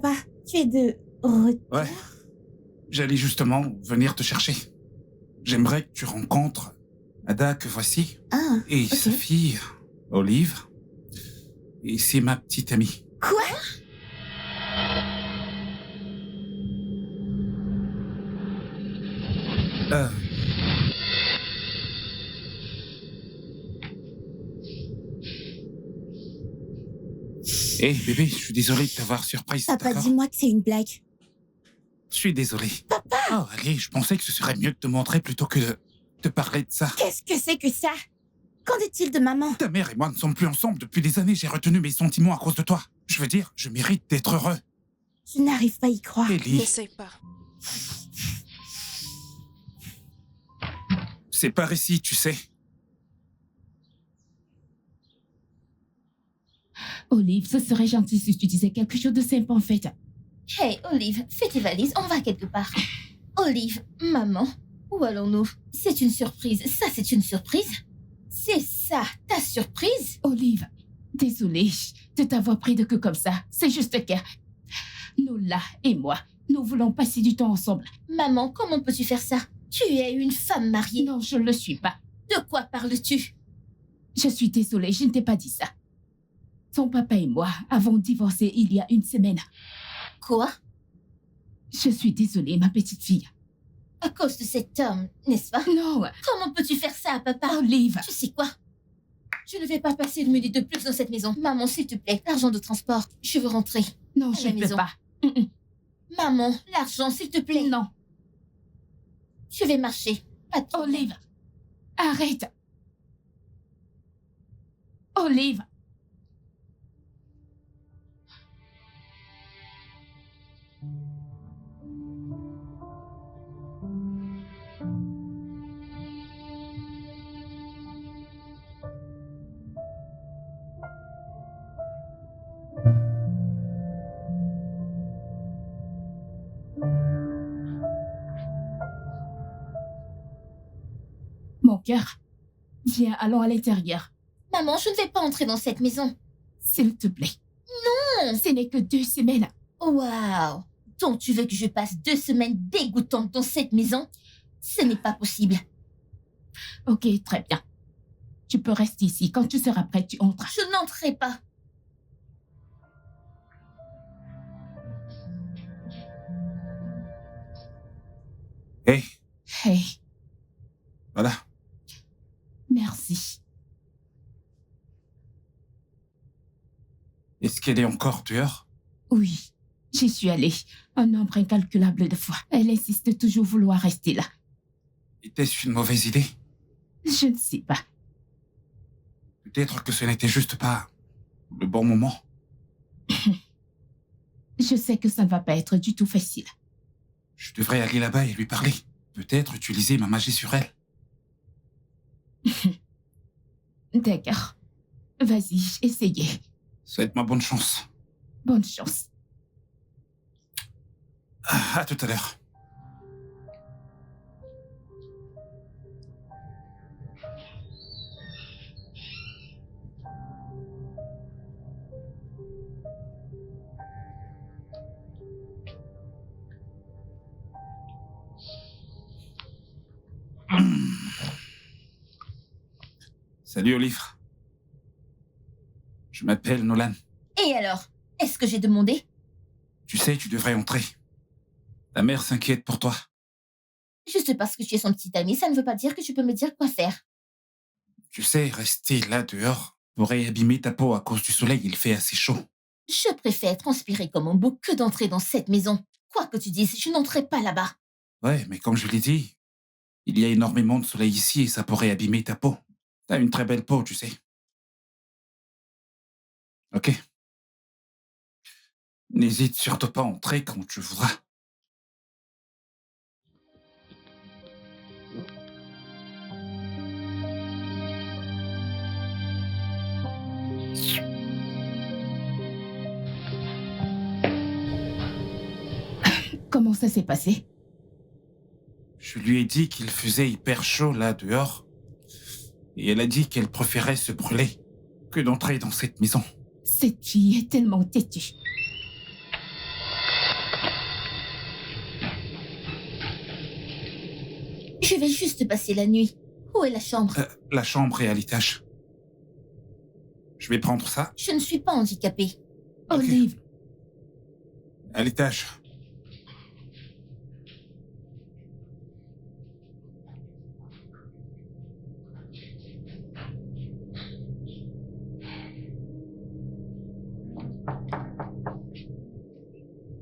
Papa, tu es de retour? Ouais. J'allais justement venir te chercher. J'aimerais que tu rencontres Ada que voici. Ah, Et ok. sa fille, Olive. Et c'est ma petite amie. Quoi? Hé, bébé, je suis désolé de t'avoir surprise, Papa, d'accord? dis-moi que c'est une blague. Je suis désolé. Papa! Oh, allez, je pensais que ce serait mieux de te montrer plutôt que de te parler de ça. Qu'est-ce que c'est que ça? Qu'en est-il de maman? Ta mère et moi ne sommes plus ensemble depuis des années. J'ai retenu mes sentiments à cause de toi. Je veux dire, je mérite d'être heureux. Je n'arrive pas à y croire. Ellie, N'essaie pas. c'est par ici, tu sais. Olive, ce serait gentil si tu disais quelque chose de simple en fait. Hey, Olive, fais tes valises, on va quelque part. Olive, maman, où allons-nous? C'est une surprise. Ça, c'est une surprise? C'est ça, ta surprise? Olive, désolée de t'avoir pris de queue comme ça. C'est juste que Nola et moi, nous voulons passer du temps ensemble. Maman, comment peux-tu faire ça? Tu es une femme mariée. Non, je ne le suis pas. De quoi parles-tu? Je suis désolée, je ne t'ai pas dit ça. Ton papa et moi avons divorcé il y a une semaine. Quoi? Je suis désolée, ma petite fille. À cause de cet homme, n'est-ce pas? Non, Comment peux-tu faire ça, papa? Olive. Tu sais quoi? Je ne vais pas passer une minute de plus dans cette maison. Maman, s'il te plaît, l'argent de transport. Je veux rentrer. Non, À je la ne peux maison. pas. Maman, l'argent, s'il te plaît. Non, Je vais marcher. Pas de problème. Olive. Arrête. Olive. Mon cœur. Viens, allons à l'intérieur. Maman, je ne vais pas entrer dans cette maison. S'il te plaît. Non. Ce n'est que 2 semaines. Waouh. Donc tu veux que je passe 2 semaines dégoûtantes dans cette maison? Ce n'est pas possible. Ok, très bien. Tu peux rester ici. Quand tu seras prête, tu entres. Je n'entrerai pas. Hé, Hey, voilà. merci. Est-ce qu'elle est encore dehors? Oui, j'y suis allée. Un nombre incalculable de fois. Elle insiste toujours vouloir rester là. Était-ce une mauvaise idée? Je ne sais pas. Peut-être que ce n'était juste pas le bon moment. Je sais que ça ne va pas être du tout facile. Je devrais aller là-bas et lui parler. Peut-être utiliser ma magie sur elle. D'accord. Vas-y, essayez. Souhaite-moi bonne chance. Bonne chance. À tout à l'heure. Salut Olive. Je m'appelle Nolan. Et alors? Est-ce que j'ai demandé? Tu sais, tu devrais entrer. Ta mère s'inquiète pour toi. Juste parce que tu es son petit ami, ça ne veut pas dire que tu peux me dire quoi faire. Tu sais, rester là dehors pourrait abîmer ta peau à cause du soleil, il fait assez chaud. Je préfère transpirer comme un bouc que d'entrer dans cette maison. Quoi que tu dises, je n'entrerai pas là-bas. Ouais, mais comme je l'ai dit, il y a énormément de soleil ici et ça pourrait abîmer ta peau. T'as une très belle peau, tu sais. Ok. N'hésite surtout pas à entrer quand tu voudras. Comment ça s'est passé? Je lui ai dit qu'il faisait hyper chaud là dehors. Et elle a dit qu'elle préférait se brûler que d'entrer dans cette maison. Cette fille est tellement têtue. Je vais juste passer la nuit. Où est la chambre? La chambre est à l'étage. Je vais prendre ça. Je ne suis pas handicapée. Ok. Olive, À l'étage.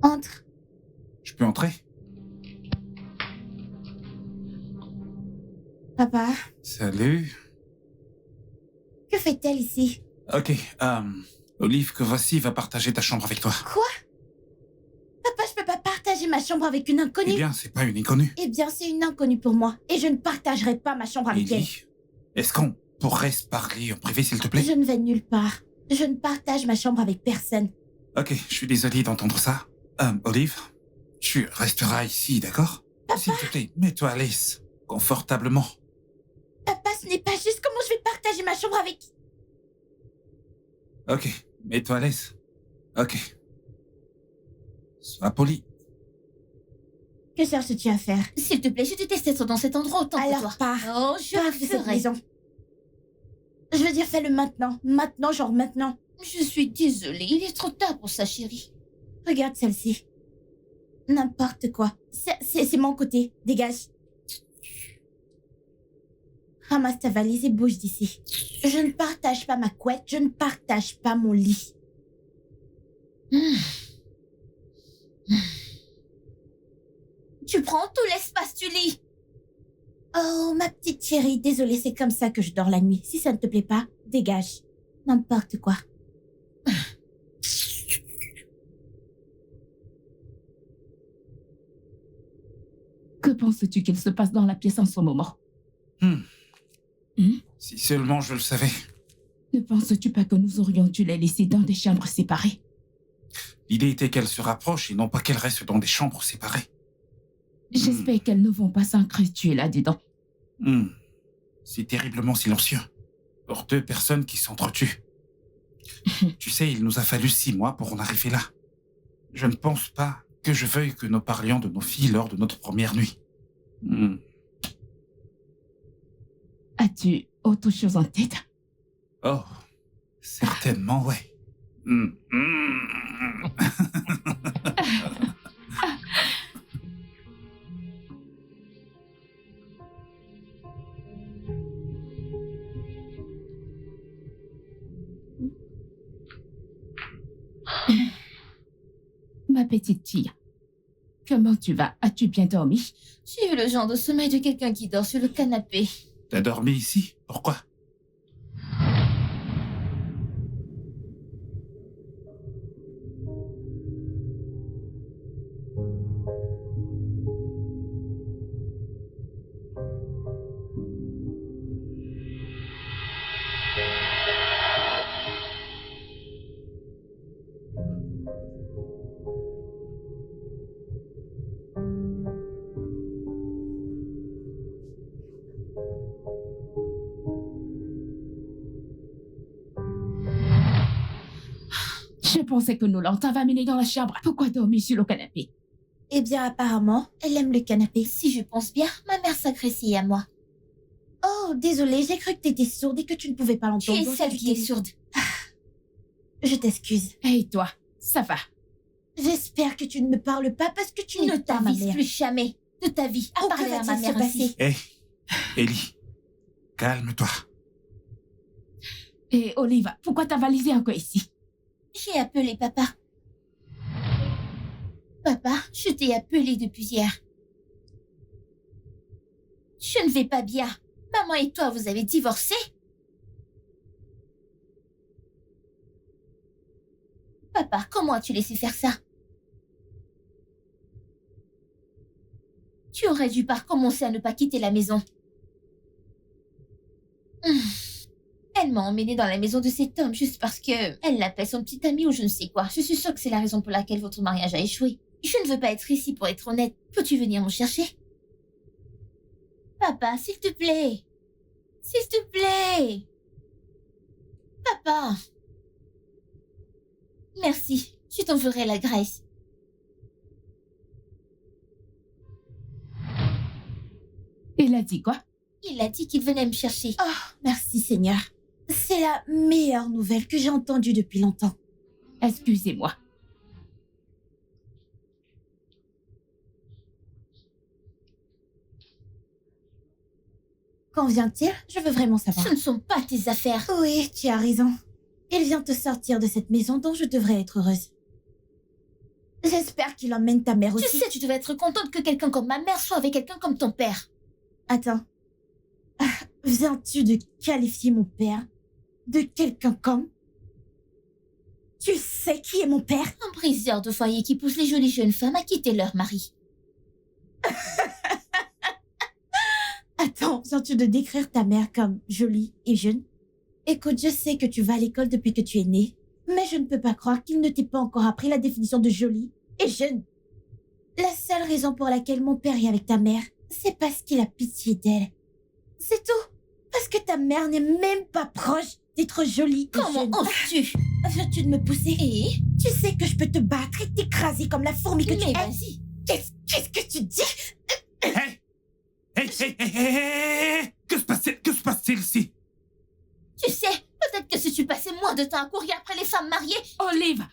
Entre. Je peux entrer? Papa, Salut. que fait-elle ici? Ok, Olive, que voici va partager ta chambre avec toi. Quoi? Papa, je peux pas partager ma chambre avec une inconnue. Eh bien, c'est pas une inconnue. Eh bien, c'est une inconnue pour moi. Et je ne partagerai pas ma chambre avec elle. Ellie, est-ce qu'on pourrait se parler en privé, s'il te plaît? Je ne vais nulle part. Je ne partage ma chambre avec personne. Ok, je suis désolé d'entendre ça. Olive, tu resteras ici, d'accord? S'il te plaît, mets-toi à l'aise, confortablement. Papa, ce n'est pas juste. Comment je vais partager ma chambre avec... Ok, mets-toi à l'aise. Ok. Sois poli. Que cherches-tu à faire? S'il te plaît, je déteste être dans cet endroit autant que toi. Alors pars. Oh, je Pars le de cette ferai. maison. Je veux dire, fais-le maintenant. Maintenant, genre maintenant. Je suis désolée, il est trop tard pour ça, chérie. Regarde celle-ci. N'importe quoi. C'est mon côté. Dégage. Ramasse ta valise et bouge d'ici. Je ne partage pas ma couette. Je ne partage pas mon lit. Tu prends tout l'espace du lit. Oh, ma petite chérie. Désolée, c'est comme ça que je dors la nuit. Si ça ne te plaît pas, dégage. N'importe quoi. que penses-tu qu'il se passe dans la pièce en ce moment? Si seulement je le savais. Ne penses-tu pas que nous aurions dû les laisser dans des chambres séparées? L'idée était qu'elles se rapprochent et non pas qu'elles restent dans des chambres séparées. J'espère qu'elles ne vont pas s'entretuer là-dedans. C'est terriblement silencieux. Pour deux personnes qui s'entretuent. Tu sais, il nous a fallu 6 mois pour en arriver là. Je ne pense pas que je veuille que nous parlions de nos filles lors de notre première nuit. As-tu autre chose en tête? Oh, certainement, ouais. Ma petite fille, comment tu vas? As-tu bien dormi? J'ai eu le genre de sommeil de quelqu'un qui dort sur le canapé. T'as dormi ici? Pourquoi? Je pensais que Nolan t'avait amené dans la chambre. Pourquoi dormir sur le canapé? Eh bien, apparemment, elle aime le canapé. Si je pense bien, ma mère s'agressait à moi. Oh, désolée, j'ai cru que t'étais sourde et que tu ne pouvais pas Tu l'entendre. es donc celle j'ai qui est dit- sourde. Je t'excuse. Et toi, ça va? J'espère que tu ne me parles pas parce que tu Tu n'es ne pas ma t'avises mère. plus jamais de ta vie à Oh, que parler à ma va-t-il se mère ainsi. passer? Hé, Ellie, calme-toi. Et Oliva, pourquoi ta valise est encore ici? J'ai appelé papa. Papa, je t'ai appelé depuis hier. Je ne vais pas bien. Maman et toi, vous avez divorcé? Papa, comment as-tu laissé faire ça? Tu aurais dû pas recommencer à ne pas quitter la maison. Elle m'a emmenée dans la maison de cet homme juste parce que elle l'appelle son petit ami ou je ne sais quoi. Je suis sûre que c'est la raison pour laquelle votre mariage a échoué. Je ne veux pas être ici pour être honnête. Peux-tu venir me chercher? Papa, s'il te plaît. S'il te plaît. Papa. Merci. Je t'en ferai la grâce. Il a dit quoi? Il a dit qu'il venait me chercher. Oh, merci Seigneur. C'est la meilleure nouvelle que j'ai entendue depuis longtemps. Excusez-moi. Quand vient-il? Je veux vraiment savoir. Ce ne sont pas tes affaires. Oui, tu as raison. Il vient te sortir de cette maison dont je devrais être heureuse. J'espère qu'il emmène ta mère aussi. Tu sais, tu devais être contente que quelqu'un comme ma mère soit avec quelqu'un comme ton père. Attends. Viens-tu de qualifier mon père de quelqu'un comme... Tu sais qui est mon père? Un briseur de foyer qui pousse les jolies jeunes femmes à quitter leur mari. Attends, viens-tu de décrire ta mère comme jolie et jeune? Écoute, je sais que tu vas à l'école depuis que tu es née, mais je ne peux pas croire qu'il ne t'ait pas encore appris la définition de jolie et jeune. La seule raison pour laquelle mon père est avec ta mère, c'est parce qu'il a pitié d'elle. C'est tout. Parce que ta mère n'est même pas proche d'être jolie et Comment jeune. oses-tu? Viens-tu de me pousser? Et? Tu sais que je peux te battre et t'écraser comme la fourmi que tu Mais es. vas-y. Qu'est-ce que tu dis? Hey! Hey! Que se passe-t-il ici? Tu sais, peut-être que si tu passais moins de temps à courir après les femmes mariées... Olive!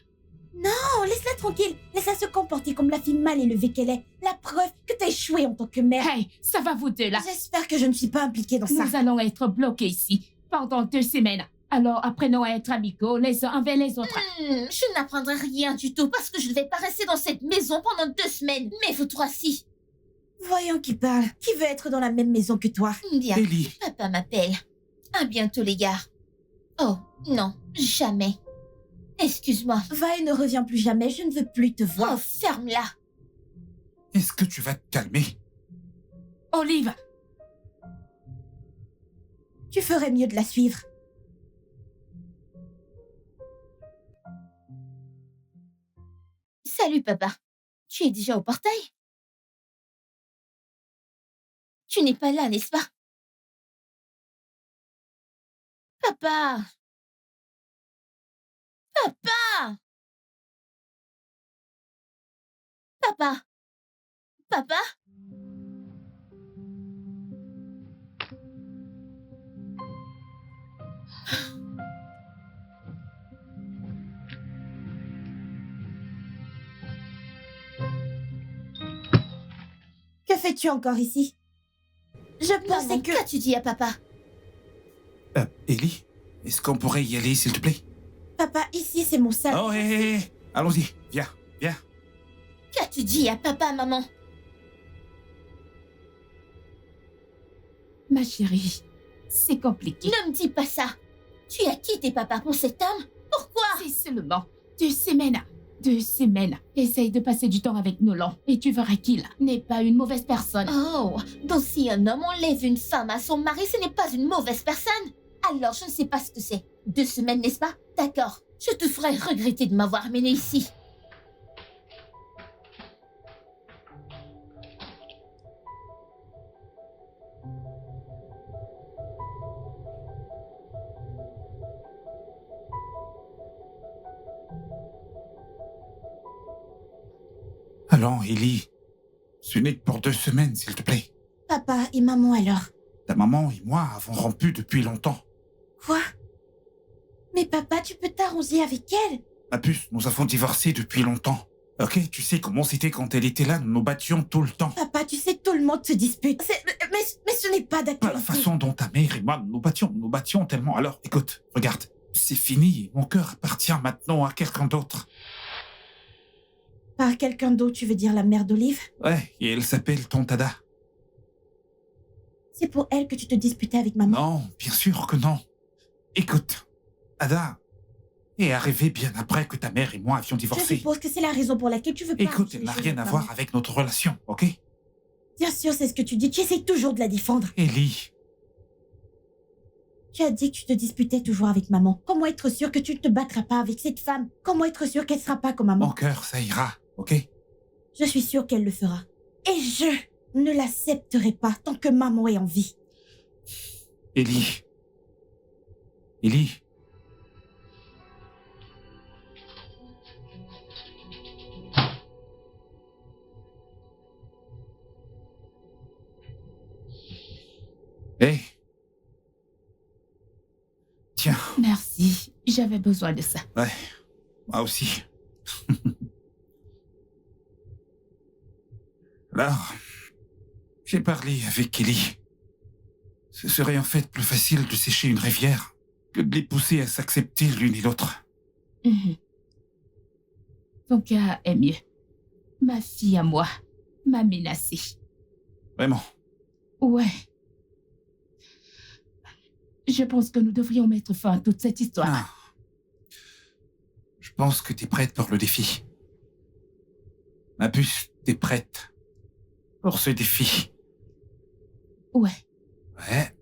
Non, laisse-la tranquille. Laisse-la se comporter comme la fille mal élevée qu'elle est. La preuve que t'as échoué en tant que mère. Hey, ça va vous deux là. J'espère que je ne suis pas impliquée dans ça. Nous allons être bloqués ici pendant 2 semaines. Alors apprenons à être amicaux les uns envers les autres. Je n'apprendrai rien du tout parce que je ne vais pas rester dans cette maison pendant 2 semaines. Mais vous trois, si. Voyons qui parle. Qui veut être dans la même maison que toi? Bien. Ellie, Papa m'appelle. À bientôt, les gars. Oh, non, jamais. Excuse-moi. Va et ne reviens plus jamais. Je ne veux plus te voir. Oh, ferme-la. est-ce que tu vas te calmer? Olive! Tu ferais mieux de la suivre. Salut, papa. Tu es déjà au portail? Tu n'es pas là, n'est-ce pas? Papa! Papa! Papa! Papa? Que fais-tu encore ici? Je pensais Maman, que... qu'as-tu dit à papa? Ellie, est-ce qu'on pourrait y aller, s'il te plaît? Papa, ici c'est mon salon. Oh, hé! Allons-y, viens. Qu'as-tu dit à papa, maman? Ma chérie, c'est compliqué. Ne me dis pas ça. Tu as quitté papa pour cet homme? Pourquoi? C'est seulement 2 semaines. 2 semaines. Essaye de passer du temps avec Nolan et tu verras qu'il n'est pas une mauvaise personne. Oh, donc si un homme enlève une femme à son mari, ce n'est pas une mauvaise personne? Alors, je ne sais pas ce que c'est. 2 semaines, n'est-ce pas? D'accord. Je te ferai regretter de m'avoir amené ici. Allons, Ellie. Ce n'est que pour 2 semaines, s'il te plaît. Papa et maman alors? Ta maman et moi avons rompu depuis longtemps. Quoi? Mais papa, tu peux t'arranger avec elle? Ma puce, nous avons divorcé depuis longtemps. Ok, tu sais comment c'était quand elle était là, nous nous battions tout le temps. Papa, tu sais, tout le monde se dispute. Mais ce n'est pas Pas d'actualité. la façon dont ta mère et moi nous battions tellement. Alors, écoute, regarde, c'est fini, mon cœur appartient maintenant à quelqu'un d'autre. Par quelqu'un d'autre, tu veux dire la mère d'Olive? Ouais, et elle s'appelle Tontada. C'est pour elle que tu te disputais avec maman? Non, bien sûr que non. Écoute, Ada est arrivée bien après que ta mère et moi avions Je divorcé. suppose que c'est la raison pour laquelle tu veux pas... Écoute, arranger elle les n'a choses rien à avec voir maman. avec notre relation, ok? Bien sûr, c'est ce que tu dis. Tu essayes toujours de la défendre. Ellie, Tu as dit que tu te disputais toujours avec maman. Comment être sûr que tu ne te battras pas avec cette femme? Comment être sûr qu'elle ne sera pas comme maman? mon cœur, ça ira, ok? Je suis sûre qu'elle le fera. Et je ne l'accepterai pas tant que maman est en vie. Ellie. Ellie. Merci. J'avais besoin de ça. Ouais, moi aussi. Alors, j'ai parlé avec Kelly. Ce serait en fait plus facile de sécher une rivière que de les pousser à s'accepter l'une et l'autre. Mhm. Ton cas est mieux. Ma fille à moi m'a menacée. Vraiment. Ouais. Je pense que nous devrions mettre fin à toute cette histoire. Ah. Je pense que t'es prête pour le défi. Ma puce, t'es prête pour ce défi. Ouais. Ouais.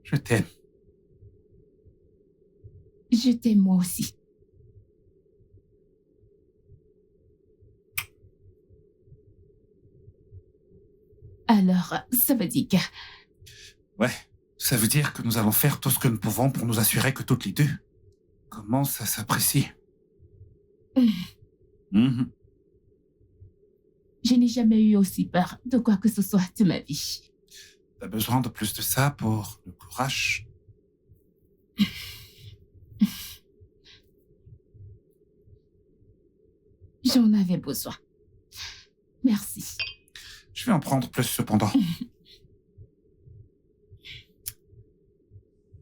Je t'aime. Je t'aime moi aussi. Alors, ça veut dire que... Ouais. Ça veut dire que nous allons faire tout ce que nous pouvons pour nous assurer que toutes les deux commencent à s'apprécier. Mhm. Je n'ai jamais eu aussi peur de quoi que ce soit de ma vie. T'as besoin de plus de ça pour le courage. J'en avais besoin. Merci. Je vais en prendre plus cependant.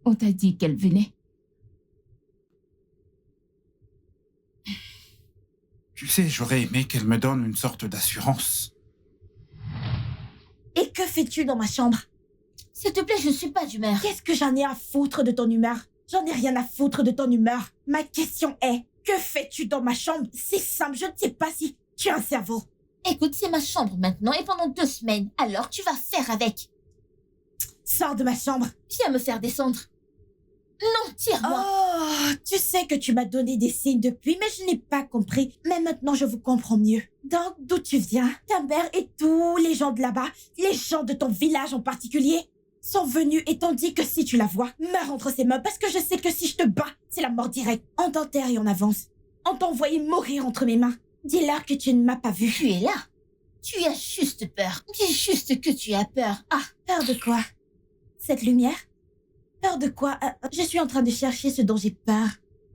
On t'a dit qu'elle venait. Tu sais, j'aurais aimé qu'elle me donne une sorte d'assurance. Et que fais-tu dans ma chambre? S'il te plaît, je ne suis pas d'humeur. Qu'est-ce que j'en ai à foutre de ton humeur? J'en ai rien à foutre de ton humeur. Ma question est, que fais-tu dans ma chambre? C'est simple, je ne sais pas si tu as un cerveau. Écoute, c'est ma chambre maintenant et pendant 2 semaines. Alors tu vas faire avec. Sors de ma chambre. Viens me faire descendre. Non, tire-moi. Oh, tu sais que tu m'as donné des signes depuis, mais je n'ai pas compris. Mais maintenant, je vous comprends mieux. Donc, d'où tu viens? Ta mère et tous les gens de là-bas, les gens de ton village en particulier, sont venus et t'ont dit que si tu la vois, meurs entre ses mains parce que je sais que si je te bats, c'est la mort directe. On t'enterre et on avance. On t'a envoyé mourir entre mes mains. Dis-leur que tu ne m'as pas vu. Tu es là. Tu as juste peur. Dis juste que tu as peur. Ah, Peur de quoi? Cette lumière? Peur de quoi? Je suis en train de chercher ce dont j'ai peur.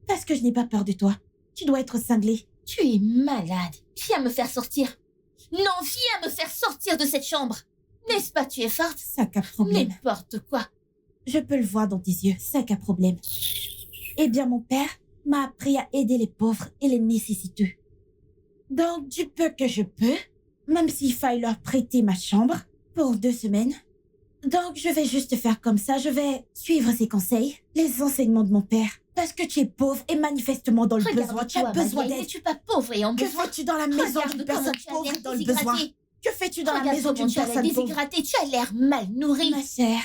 Parce que je n'ai pas peur de toi. Tu dois être cinglé. tu es malade. Viens me faire sortir. Non, viens me faire sortir de cette chambre. N'est-ce pas, tu es forte? Sac à problème. N'importe quoi. Je peux le voir dans tes yeux. Sac à problème. Eh bien, mon père m'a appris à aider les pauvres et les nécessiteux. Donc, du peu que je peux, même s'il faille leur prêter ma chambre pour 2 semaines. Donc, je vais juste faire comme ça. Je vais suivre ses conseils, les enseignements de mon père. Parce que tu es pauvre et manifestement dans le besoin. Tu as Regarde-toi, besoin Madeleine, d'aide. n'es-tu pas pauvre et en Que besoin? fais-tu dans la maison d'une Regarde personne comment tu as pauvre l'air dans le besoin? déshydraté. Que fais-tu dans la Regarde maison comment d'une tu as l'air personne pauvre? déshydraté. Tu as l'air mal nourri. Ma chère,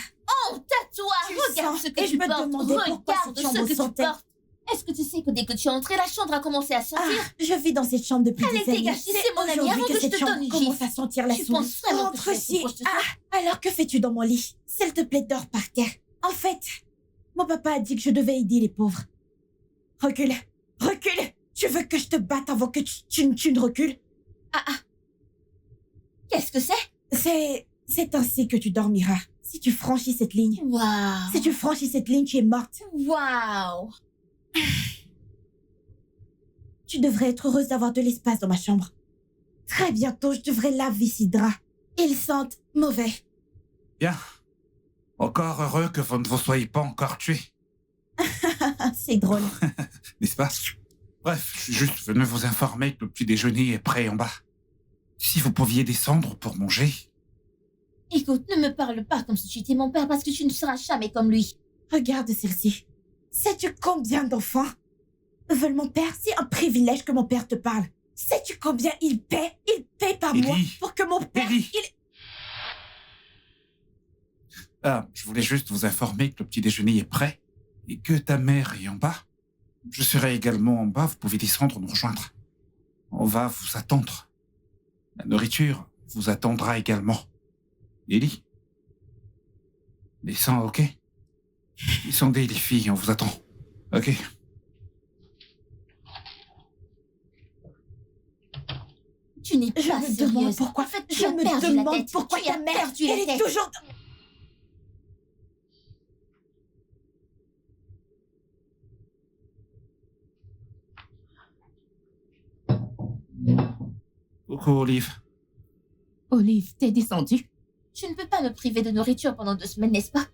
Honte à toi. Tu Regarde sens, ce que et tu je me portes. demandais pourquoi Regarde cette ce chambre que tu sentait. portes. Est-ce que tu sais que dès que tu es entré, la chambre a commencé à sentir? je vis dans cette chambre depuis Allez, des années. dégage, c'est mon ami, aujourd'hui avant que je cette te chambre donne une commence gifle. à sentir la Tu souris. penses vraiment que Entre je vais être ci. proche de toi? Alors que fais-tu dans mon lit? S'il te plaît, dors par terre. En fait, mon papa a dit que je devais aider les pauvres. Recule, recule. Tu veux que je te batte avant que tu ne recules? Qu'est-ce que c'est? C'est ainsi que tu dormiras. Si tu franchis cette ligne. Waouh. Si tu franchis cette ligne, tu es morte. Waouh. Tu devrais être heureuse d'avoir de l'espace dans ma chambre. Très bientôt, je devrais laver ces draps. Ils sentent mauvais. Bien. Encore heureux que vous ne vous soyez pas encore tués, C'est drôle. n'est-ce pas? Bref, je suis juste venu vous informer que le petit déjeuner est prêt en bas. Si vous pouviez descendre pour manger. Écoute, ne me parle pas comme si tu étais mon père parce que tu ne seras jamais comme lui. Regarde celle-ci. Sais-tu combien d'enfants veulent mon père? C'est un privilège que mon père te parle. Sais-tu combien il paie? Il paie par mois Ellie. pour que mon père... Ellie. Ah, je voulais juste vous informer que le petit déjeuner est prêt et que ta mère est en bas. Je serai également en bas, vous pouvez descendre nous rejoindre. On va vous attendre. La nourriture vous attendra également. Ellie? Descends, ok? Descendez les filles, on vous attend. Ok? Tu n'es Je pas me sérieuse. demande pourquoi... En fait, tu Je as me perdu la demande tête. pourquoi Tu ta as mère, perdu la elle est tête. toujours... Coucou, Olive. Olive, t'es descendue? Je ne peux pas me priver de nourriture pendant 2 semaines, n'est-ce pas?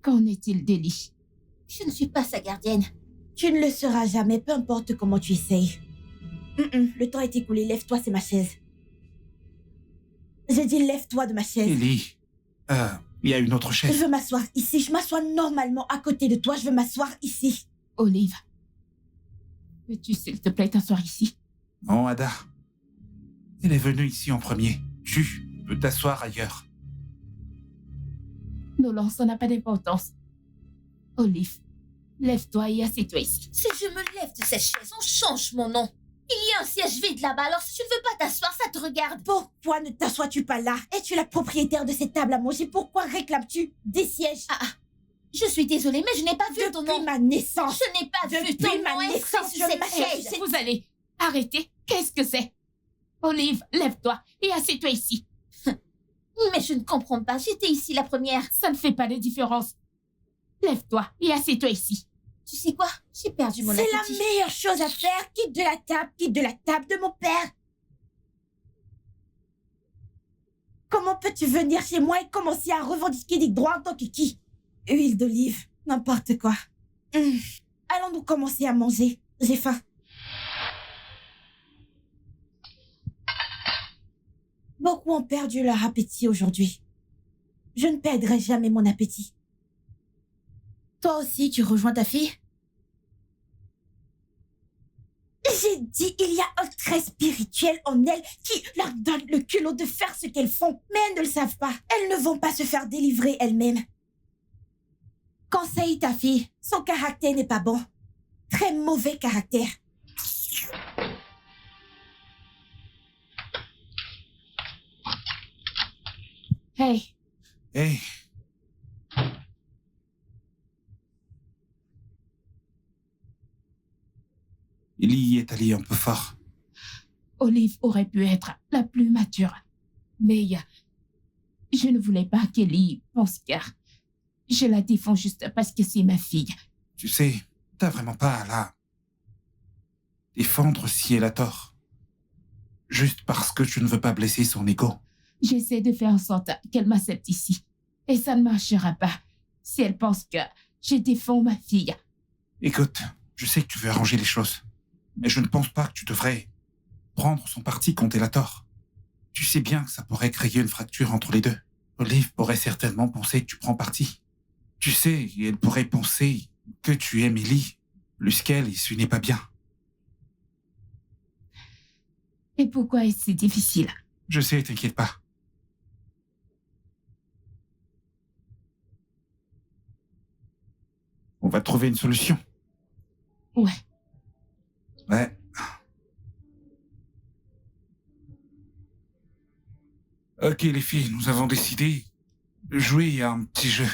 Qu'en est-il d'Ellie? Je ne suis pas sa gardienne. Tu ne le seras jamais, peu importe comment tu essayes. Le temps est écoulé, lève-toi, c'est ma chaise. J'ai dit lève-toi de ma chaise. Ellie, il y a une autre Je chaise. veux m'asseoir ici, je m'assois normalement à côté de toi, je veux m'asseoir ici. Olive, peux-tu s'il te plaît t'asseoir ici? Non, Ada. Elle est venue ici en premier. Tu peux t'asseoir ailleurs. Nolan, ça n'a pas d'importance. Olive, lève-toi et assieds-toi ici. Si je me lève de cette chaise, on change mon nom. Il y a un siège vide là-bas, alors si tu ne veux pas t'asseoir, ça te regarde. Pourquoi ne t'assois-tu pas là? Es-tu la propriétaire de cette table à manger? Pourquoi réclames-tu des sièges? Je suis désolée, mais je n'ai pas vu ton nom. Depuis ma naissance. Je n'ai pas vu Depuis ton ma nom inscrit naissance, sur je cette m'assieds. chaise. Vous allez arrêter. Qu'est-ce que c'est? Olive, lève-toi et assieds-toi ici. Mais je ne comprends pas, j'étais ici la première. Ça ne fait pas de différence. Lève-toi et assieds-toi ici. Tu sais quoi? J'ai perdu mon C'est appétit. la meilleure chose à faire. Quitte de la table de mon père. Comment peux-tu venir chez moi et commencer à revendiquer des droits en tant que qui? Huile d'olive, n'importe quoi. Allons-nous commencer à manger. J'ai faim. Beaucoup ont perdu leur appétit aujourd'hui. Je ne perdrai jamais mon appétit. Toi aussi, tu rejoins ta fille? J'ai dit, il y a un trait spirituel en elles qui leur donne le culot de faire ce qu'elles font. Mais elles ne le savent pas. Elles ne vont pas se faire délivrer elles-mêmes. Conseille ta fille. Son caractère n'est pas bon. Très mauvais caractère. Hey, Hey. Ellie est allée un peu fort. Olive aurait pu être la plus mature. Mais je ne voulais pas qu'Ellie pense car je la défends juste parce que c'est ma fille. Tu sais, t'as vraiment pas à la défendre si elle a tort. Juste parce que tu ne veux pas blesser son ego. J'essaie de faire en sorte qu'elle m'accepte ici. Et ça ne marchera pas si elle pense que je défends ma fille. Écoute, je sais que tu veux arranger les choses, mais je ne pense pas que tu devrais prendre son parti quand elle a tort. Tu sais bien que ça pourrait créer une fracture entre les deux. Olive pourrait certainement penser que tu prends parti. Tu sais, elle pourrait penser que tu aimes Ellie plus qu'elle et ce n'est pas bien. Et pourquoi est-ce si difficile? Je sais, t'inquiète pas. On va trouver une solution. Ouais. Ouais. Ok les filles, nous avons décidé de jouer à un petit jeu.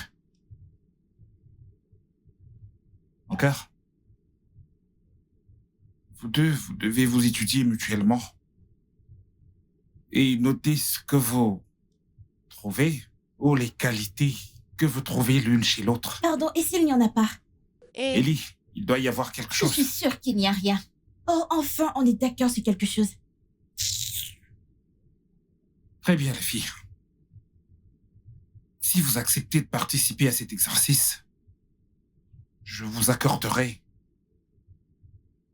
Encore? Vous deux, vous devez vous étudier mutuellement. Et noter ce que vous trouvez ou les qualités que vous trouvez l'une chez l'autre. Pardon, et s'il n'y en a pas? Ellie, il doit y avoir quelque Je chose. suis sûre qu'il n'y a rien. Oh, enfin, on est d'accord sur quelque chose. Très bien, les filles. Si vous acceptez de participer à cet exercice, je vous accorderai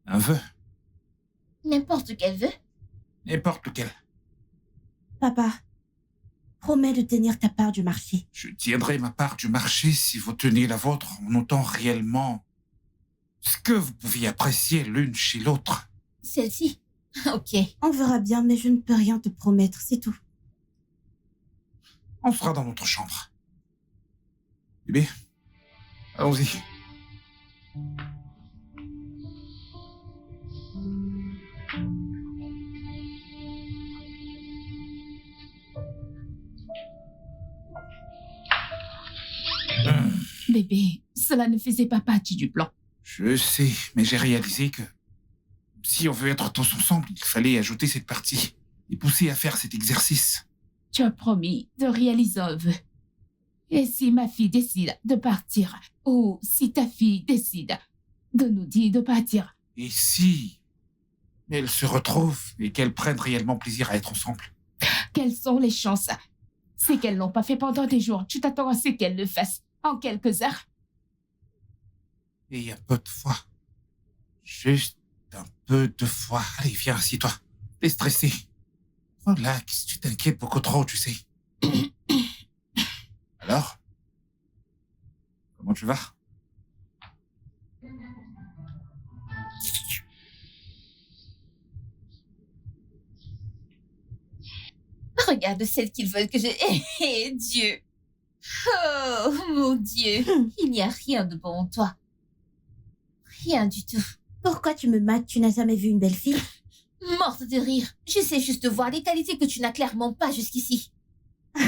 un vœu, N'importe quel vœu. n'importe lequel. Papa, promets de tenir ta part du marché. Je tiendrai ma part du marché si vous tenez la vôtre en notant réellement ce que vous pouviez apprécier l'une chez l'autre. Celle-ci. Ok. On verra bien, mais je ne peux rien te promettre, c'est tout. On sera dans notre chambre. Bébé, allons-y. Bébé, cela ne faisait pas partie du plan. Je sais, mais j'ai réalisé que si on veut être tous ensemble, il fallait ajouter cette partie et pousser à faire cet exercice. Tu as promis de réaliser un vœu. Et si ma fille décide de partir, ou si ta fille décide de nous dire de partir, Et si elles se retrouvent et qu'elles prennent réellement plaisir à être ensemble. Quelles sont les chances? C'est qu'elles l'ont pas fait pendant des jours. Tu t'attends à ce qu'elles le fassent en quelques heures? Et un peu de foi. Juste un peu de foi. Allez, viens, assieds-toi. T'es stressé. Relax, tu t'inquiètes beaucoup trop, tu sais. Alors? Comment tu vas? Regarde celle qu'ils veulent que je... Eh, Dieu. Oh, mon Dieu. Il n'y a rien de bon en toi. Rien du tout. Pourquoi tu me mates? Tu n'as jamais vu une belle fille? Morte de rire. J'essaie juste de voir les qualités que tu n'as clairement pas jusqu'ici. Que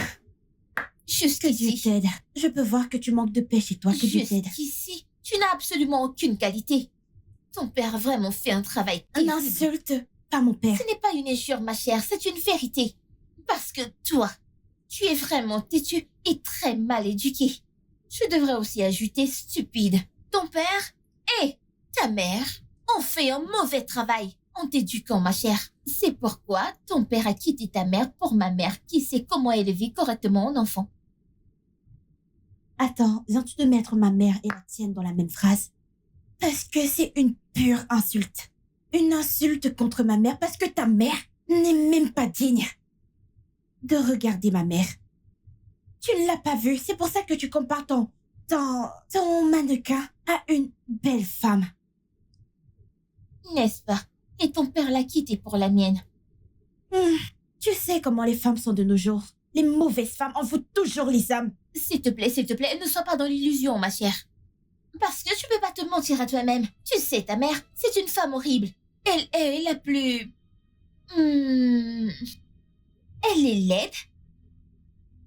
Dieu Jusqu'ici. t'aide. Je peux voir que tu manques de paix chez toi. Que Dieu t'aide. Jusqu'ici. Tu n'as absolument aucune qualité. Ton père a vraiment fait un travail Un terrible. insulte, pas mon père. Ce n'est pas une injure, ma chère, c'est une vérité. Parce que toi, tu es vraiment têtu et très mal éduqué. Je devrais aussi ajouter stupide. Ton père et ta mère ont fait un mauvais travail en t'éduquant, ma chère. C'est pourquoi ton père a quitté ta mère pour ma mère qui sait comment élever correctement un enfant. Attends, viens-tu de mettre ma mère et la tienne dans la même phrase? Parce que c'est une pure insulte. Une insulte contre ma mère parce que ta mère n'est même pas digne de regarder ma mère. Tu ne l'as pas vue, c'est pour ça que tu compares ton mannequin à une belle femme. N'est-ce pas? Et ton père l'a quitté pour la mienne. Tu sais comment les femmes sont de nos jours. Les mauvaises femmes envoûtent toujours les hommes. S'il te plaît, ne sois pas dans l'illusion, ma chère. Parce que tu peux pas te mentir à toi-même. Tu sais, ta mère, c'est une femme horrible. Elle est la plus... Elle est laide.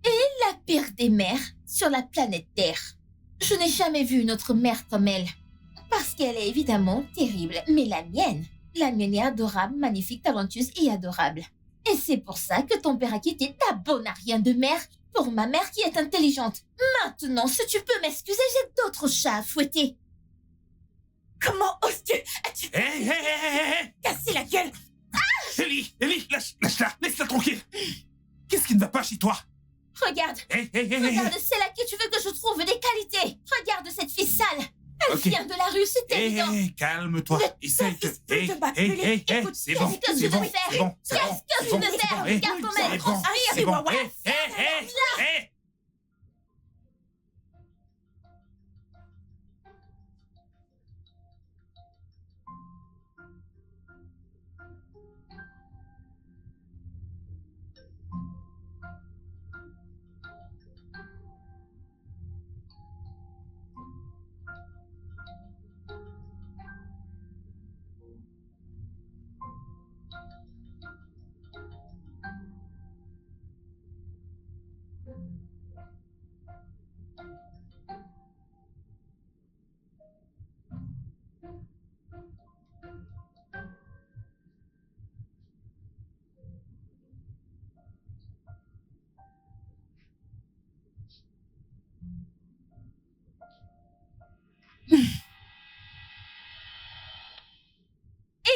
Et la pire des mères sur la planète Terre. Je n'ai jamais vu une autre mère comme elle. Parce qu'elle est évidemment terrible. Mais la mienne est adorable, magnifique, talentueuse et adorable. Et c'est pour ça que ton père a quitté ta bonne à rien de mère pour ma mère qui est intelligente. Maintenant, si tu peux m'excuser, j'ai d'autres chats à fouetter. Comment oses-tu? As-tu Hé, cassé la gueule? Ellie, lâche-la, laisse-la tranquille. Qu'est-ce qui ne va pas chez toi? Regarde, Hé. regarde, c'est là que tu veux que je trouve des qualités. Regarde cette fille sale. Elle Ok. vient de la rue, c'est évident. Calme-toi. Essaye de... fils peut te m'appeler. Écoute, c'est bon, qu'est-ce que c'est tu bon, veux faire? c'est bon, c'est bon. Qu'est-ce que tu c'est bon, veux c'est faire? bon, Regarde comment elle c'est bon, transpire. c'est bon. Chihuahua. Hé.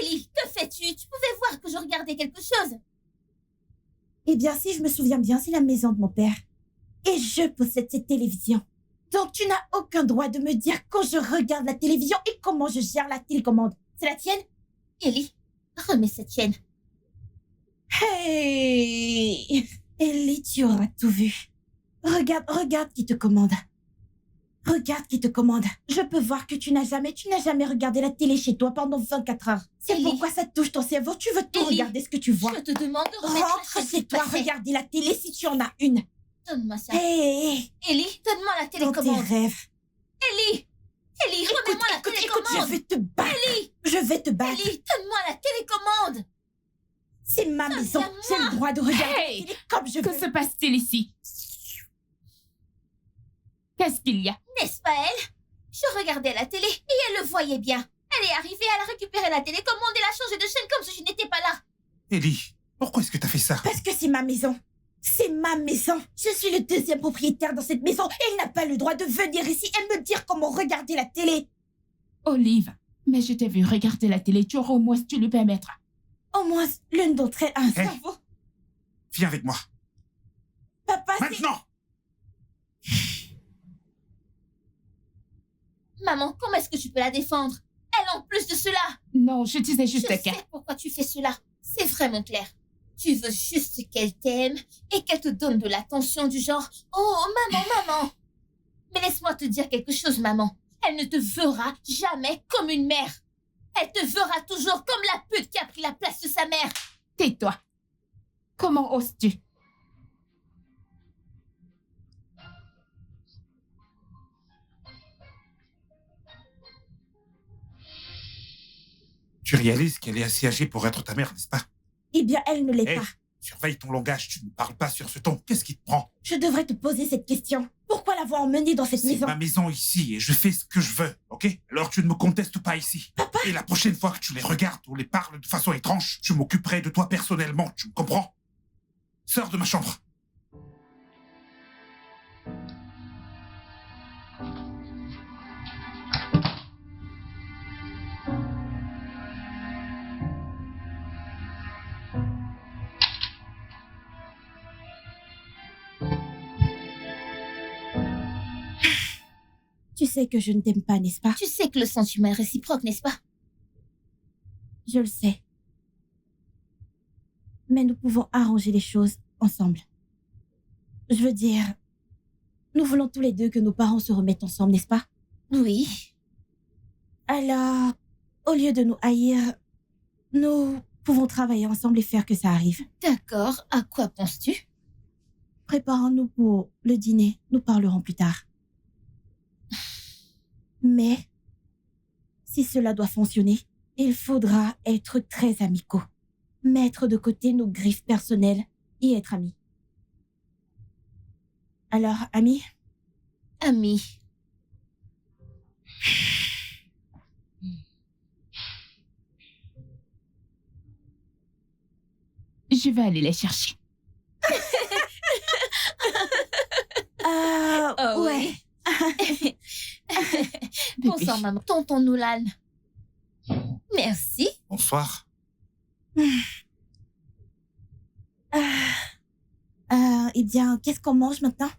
Ellie, que fais-tu? Tu pouvais voir que je regardais quelque chose. Eh bien, si je me souviens bien, c'est la maison de mon père. Et je possède cette télévision. Donc, tu n'as aucun droit de me dire quand je regarde la télévision et comment je gère la télécommande. C'est la tienne? Ellie, remets cette chaîne. Hey! Ellie, tu auras tout vu. Regarde qui te commande. Regarde qui te commande. Je peux voir que tu n'as jamais regardé la télé chez toi pendant 24 heures. C'est Ellie. pourquoi ça touche ton cerveau. Tu veux tout Ellie. regarder ce que tu vois. Je te demande de remettre la Rentre chaîne, chez s'il te toi, plaît. regarder la télé si tu en as une. Donne-moi ça. Hey! Ellie, donne-moi la Dans tes télécommande. rêves. Ellie, remets-moi la Écoute, télécommande. je vais te battre. Ellie, Je vais te battre. Ellie, donne-moi la télécommande. C'est ma maison. Viens, J'ai le droit de regarder Hey! la télé comme je Que veux. se passe-t-il ici? Qu'est-ce qu'il y a? N'est-ce pas elle? Je regardais la télé et elle le voyait bien. Elle est arrivée, elle a récupéré la télécommande et l'a changé de chaîne comme si je n'étais pas là. Ellie, pourquoi est-ce que t'as fait ça? Parce que c'est ma maison. C'est ma maison. Je suis le deuxième propriétaire dans cette maison et il n'a pas le droit de venir ici et me dire comment regarder la télé. Olive, mais je t'ai vu regarder la télé, tu auras au moins dû lui permettre Au moins, l'une d'entre elles a un Hey. cerveau. Viens avec moi. Papa, c'est... Maintenant! Maman, comment est-ce que tu peux la défendre? Elle en plus de cela. Non, je disais juste Je qu'elle... sais pourquoi tu fais cela. C'est vraiment clair. Tu veux juste qu'elle t'aime et qu'elle te donne de l'attention du genre « Oh, maman, maman !» Mais laisse-moi te dire quelque chose, maman. Elle ne te verra jamais comme une mère. Elle te verra toujours comme la pute qui a pris la place de sa mère. Tais-toi. Comment oses-tu? Tu réalises qu'elle est assez âgée pour être ta mère, n'est-ce pas? Eh bien, elle ne l'est Hey. pas. Surveille ton langage, tu ne parles pas sur ce ton. Qu'est-ce qui te prend? Je devrais te poser cette question. Pourquoi l'avoir emmenée dans cette C'est maison? ma maison ici et je fais ce que je veux, ok? Alors tu ne me contestes pas ici. Papa. Et la prochaine fois que tu les regardes ou les parles de façon étrange, je m'occuperai de toi personnellement, tu me comprends? Sors de ma chambre. Tu sais que je ne t'aime pas, n'est-ce pas? Tu sais que le sentiment est réciproque, n'est-ce pas? Je le sais. Mais nous pouvons arranger les choses ensemble. Je veux dire, nous voulons tous les deux que nos parents se remettent ensemble, n'est-ce pas? Oui. Alors, au lieu de nous haïr, nous pouvons travailler ensemble et faire que ça arrive. D'accord. À quoi penses-tu? Préparons-nous pour le dîner. Nous parlerons plus tard. Mais, si cela doit fonctionner, il faudra être très amicaux. Mettre de côté nos griffes personnelles et être amis. Alors, amis, Ami. Je vais aller les chercher. Oh, ouais. oui. Bébé. Bonsoir, maman. Tonton Nolan. Merci. Bonsoir. Eh bien, qu'est-ce qu'on mange maintenant?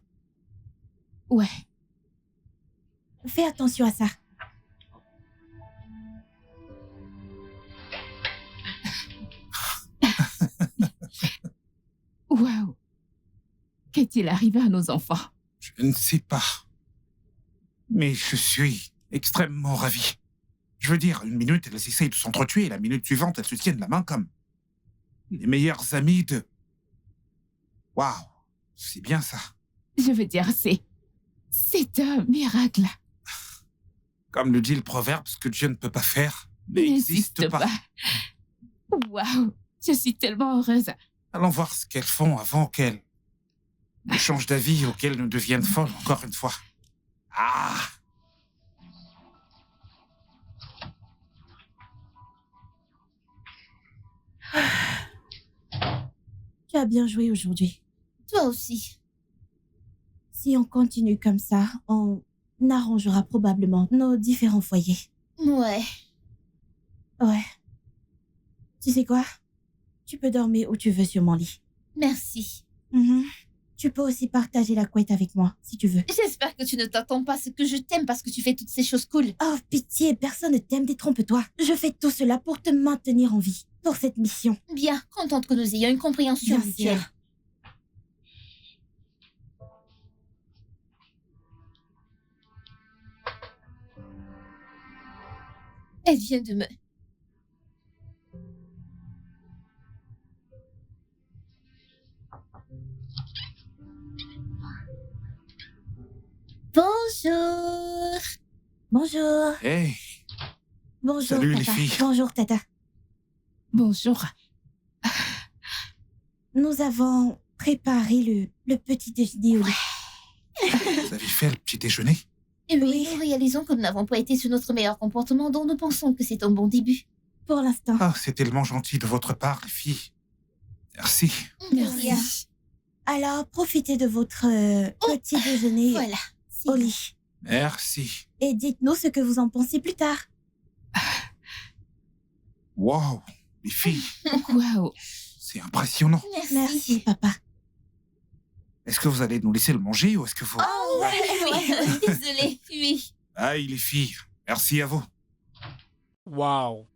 Ouais. Fais attention à ça. Waouh. Qu'est-il arrivé à nos enfants? Je ne sais pas. Mais je suis extrêmement ravi. Je veux dire, une minute, elles essayent de s'entretuer, et la minute suivante, elles se tiennent la main comme les meilleures amies de... Waouh, c'est bien ça. Je veux dire, c'est un miracle. Comme le dit le proverbe, ce que Dieu ne peut pas faire n'existe pas. Waouh. Je suis tellement heureuse. Allons voir ce qu'elles font avant qu'elles ne changent d'avis ou qu'elles ne deviennent folles encore une fois. Ah! Tu as bien joué aujourd'hui. Toi aussi. Si on continue comme ça, on arrangera probablement nos différents foyers. Ouais. Ouais. Tu sais quoi? Tu peux dormir où tu veux sur mon lit. Merci. Mhm. Tu peux aussi partager la couette avec moi, si tu veux. J'espère que tu ne t'attends pas à ce que je t'aime parce que tu fais toutes ces choses cool. Oh, pitié, personne ne t'aime, détrompe-toi. Je fais tout cela pour te maintenir en vie, pour cette mission. Bien, contente que nous ayons une compréhension Bien mutuelle. sûr. Elle vient de me... Bonjour. Bonjour. Hey, Bonjour, Salut, les Tata. filles. Bonjour, Tata. Bonjour. Nous avons préparé le petit déjeuner au lit. vous avez fait le petit déjeuner? Et oui, Oui. nous réalisons que nous n'avons pas été sur notre meilleur comportement, dont nous pensons que c'est un bon début. Pour l'instant. Ah, c'est tellement gentil de votre part, les filles. Merci. Bien. Alors, profitez de votre petit déjeuner Voilà. au lit. Merci. Et dites-nous ce que vous en pensez plus tard. Wow, Les filles, Waouh. c'est impressionnant. Merci. Merci, papa. Est-ce que vous allez nous laisser le manger ou est-ce que vous... Oh, oui. Désolée, oui. Aïe, les filles, merci à vous. Waouh.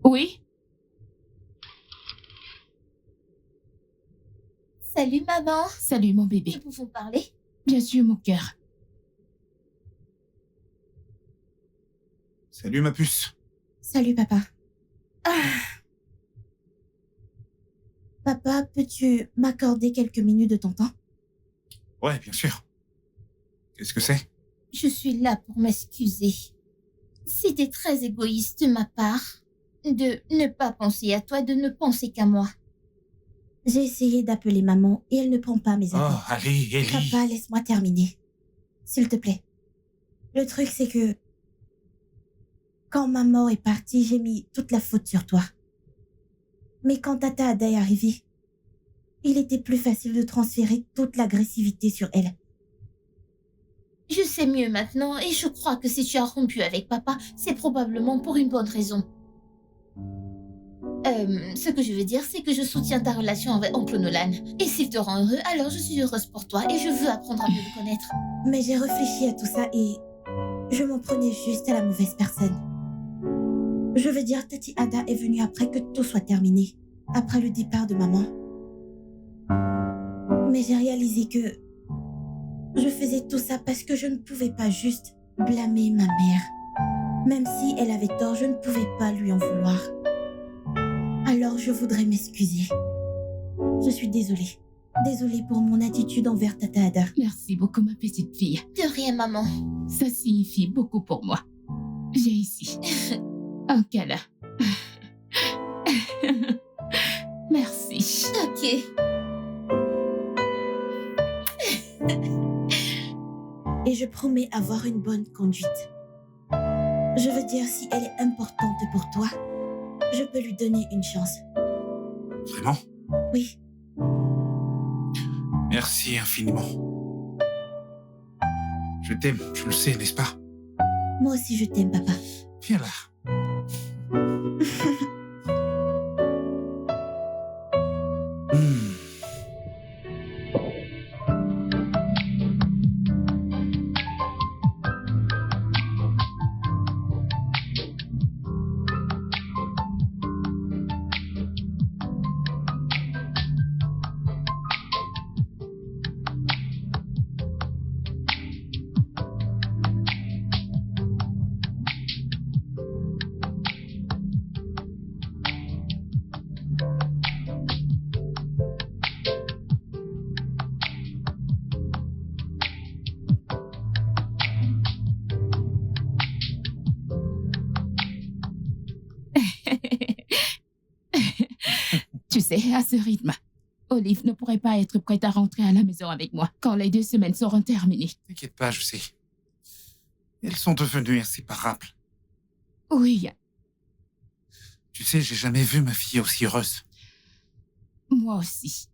Oui? Salut, maman. Salut, mon bébé. Nous pouvons parler? Bien sûr, mon cœur. Salut, ma puce. Salut, papa. Papa, peux-tu m'accorder quelques minutes de ton temps? Ouais, bien sûr. Qu'est-ce que c'est? Je suis là pour m'excuser. C'était très égoïste de ma part de ne pas penser à toi, de ne penser qu'à moi. J'ai essayé d'appeler maman et elle ne prend pas mes Oh, appels. allez, Ellie. Papa, laisse-moi terminer. S'il te plaît. Le truc, c'est que... Quand maman est partie, j'ai mis toute la faute sur toi. Mais quand Tata Ada est arrivée, il était plus facile de transférer toute l'agressivité sur elle. Je sais mieux maintenant et je crois que si tu as rompu avec papa, c'est probablement pour une bonne raison. Ce que je veux dire, c'est que je soutiens ta relation avec oncle Nolan. Et s'il te rend heureux, alors je suis heureuse pour toi et je veux apprendre à mieux le connaître. Mais j'ai réfléchi à tout ça et je m'en prenais juste à la mauvaise personne. Je veux dire, Tati Ada est venue après que tout soit terminé, après le départ de maman. Mais j'ai réalisé que je faisais tout ça parce que je ne pouvais pas juste blâmer ma mère. Même si elle avait tort, je ne pouvais pas lui en vouloir. Alors je voudrais m'excuser. Je suis désolée. Désolée pour mon attitude envers Tata Ada. Merci beaucoup, ma petite fille. De rien, maman. Ça signifie beaucoup pour moi. J'ai ici un câlin. Merci. Ok. Et je promets avoir une bonne conduite. Je veux dire, si elle est importante pour toi, je peux lui donner une chance. Vraiment? Oui, Merci infiniment. Je t'aime, je le sais, n'est-ce pas? moi aussi je t'aime, papa. Viens là. Hmm. Tu sais, à ce rythme, Olive ne pourrait pas être prête à rentrer à la maison avec moi quand les 2 semaines seront terminées. T'inquiète pas, je sais. Elles sont devenues inséparables. Oui, Tu sais, j'ai jamais vu ma fille aussi heureuse. moi aussi.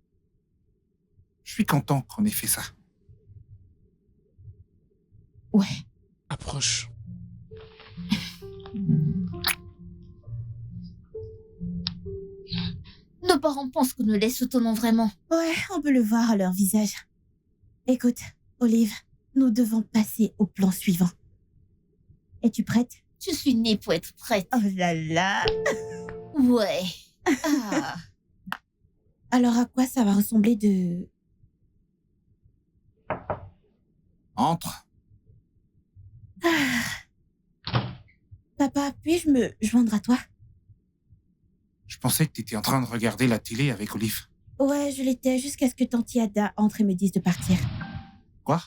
Je suis content qu'on ait fait ça. Ouais. Approche. Nos parents pensent que nous les soutenons vraiment. Ouais, on peut le voir à leur visage. Écoute, Olive, nous devons passer au plan suivant. Es-tu prête? Je suis née pour être prête. Oh là là! Ouais. Ah. Alors à quoi ça va ressembler de... Entre. Papa, puis-je me joindre à toi? Je pensais que tu étais en train de regarder la télé avec Olive. Ouais, je l'étais jusqu'à ce que Tanti Ada entre et me dise de partir. Quoi?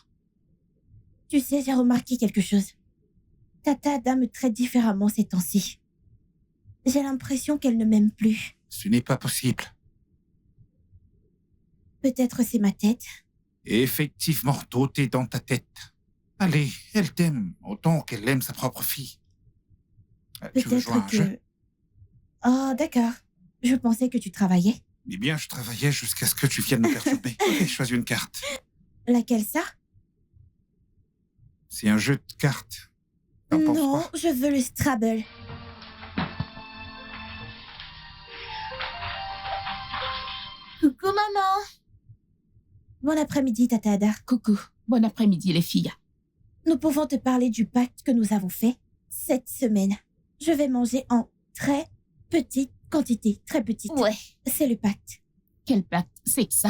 Tu sais, j'ai remarqué quelque chose. Tata Ada me traite différemment ces temps-ci. J'ai l'impression qu'elle ne m'aime plus. Ce n'est pas possible. Peut-être c'est ma tête. Et effectivement, tout est dans ta tête. Allez, elle t'aime autant qu'elle aime sa propre fille. Tu veux jouer à un Peut-être jeu? que... Oh, d'accord. Je pensais que tu travaillais. Eh bien, je travaillais jusqu'à ce que tu viennes me perturber. Ok, choisis une carte. Laquelle ça? C'est un jeu de cartes. T'en penses Non, quoi? je veux le Scrabble. Coucou, maman. Bon après-midi, Tata Ada. Coucou, bon après-midi les filles. Nous pouvons te parler du pacte que nous avons fait cette semaine. Je vais manger en très petite quantité, très petite. Ouais. C'est le pacte. Quel pacte c'est que ça?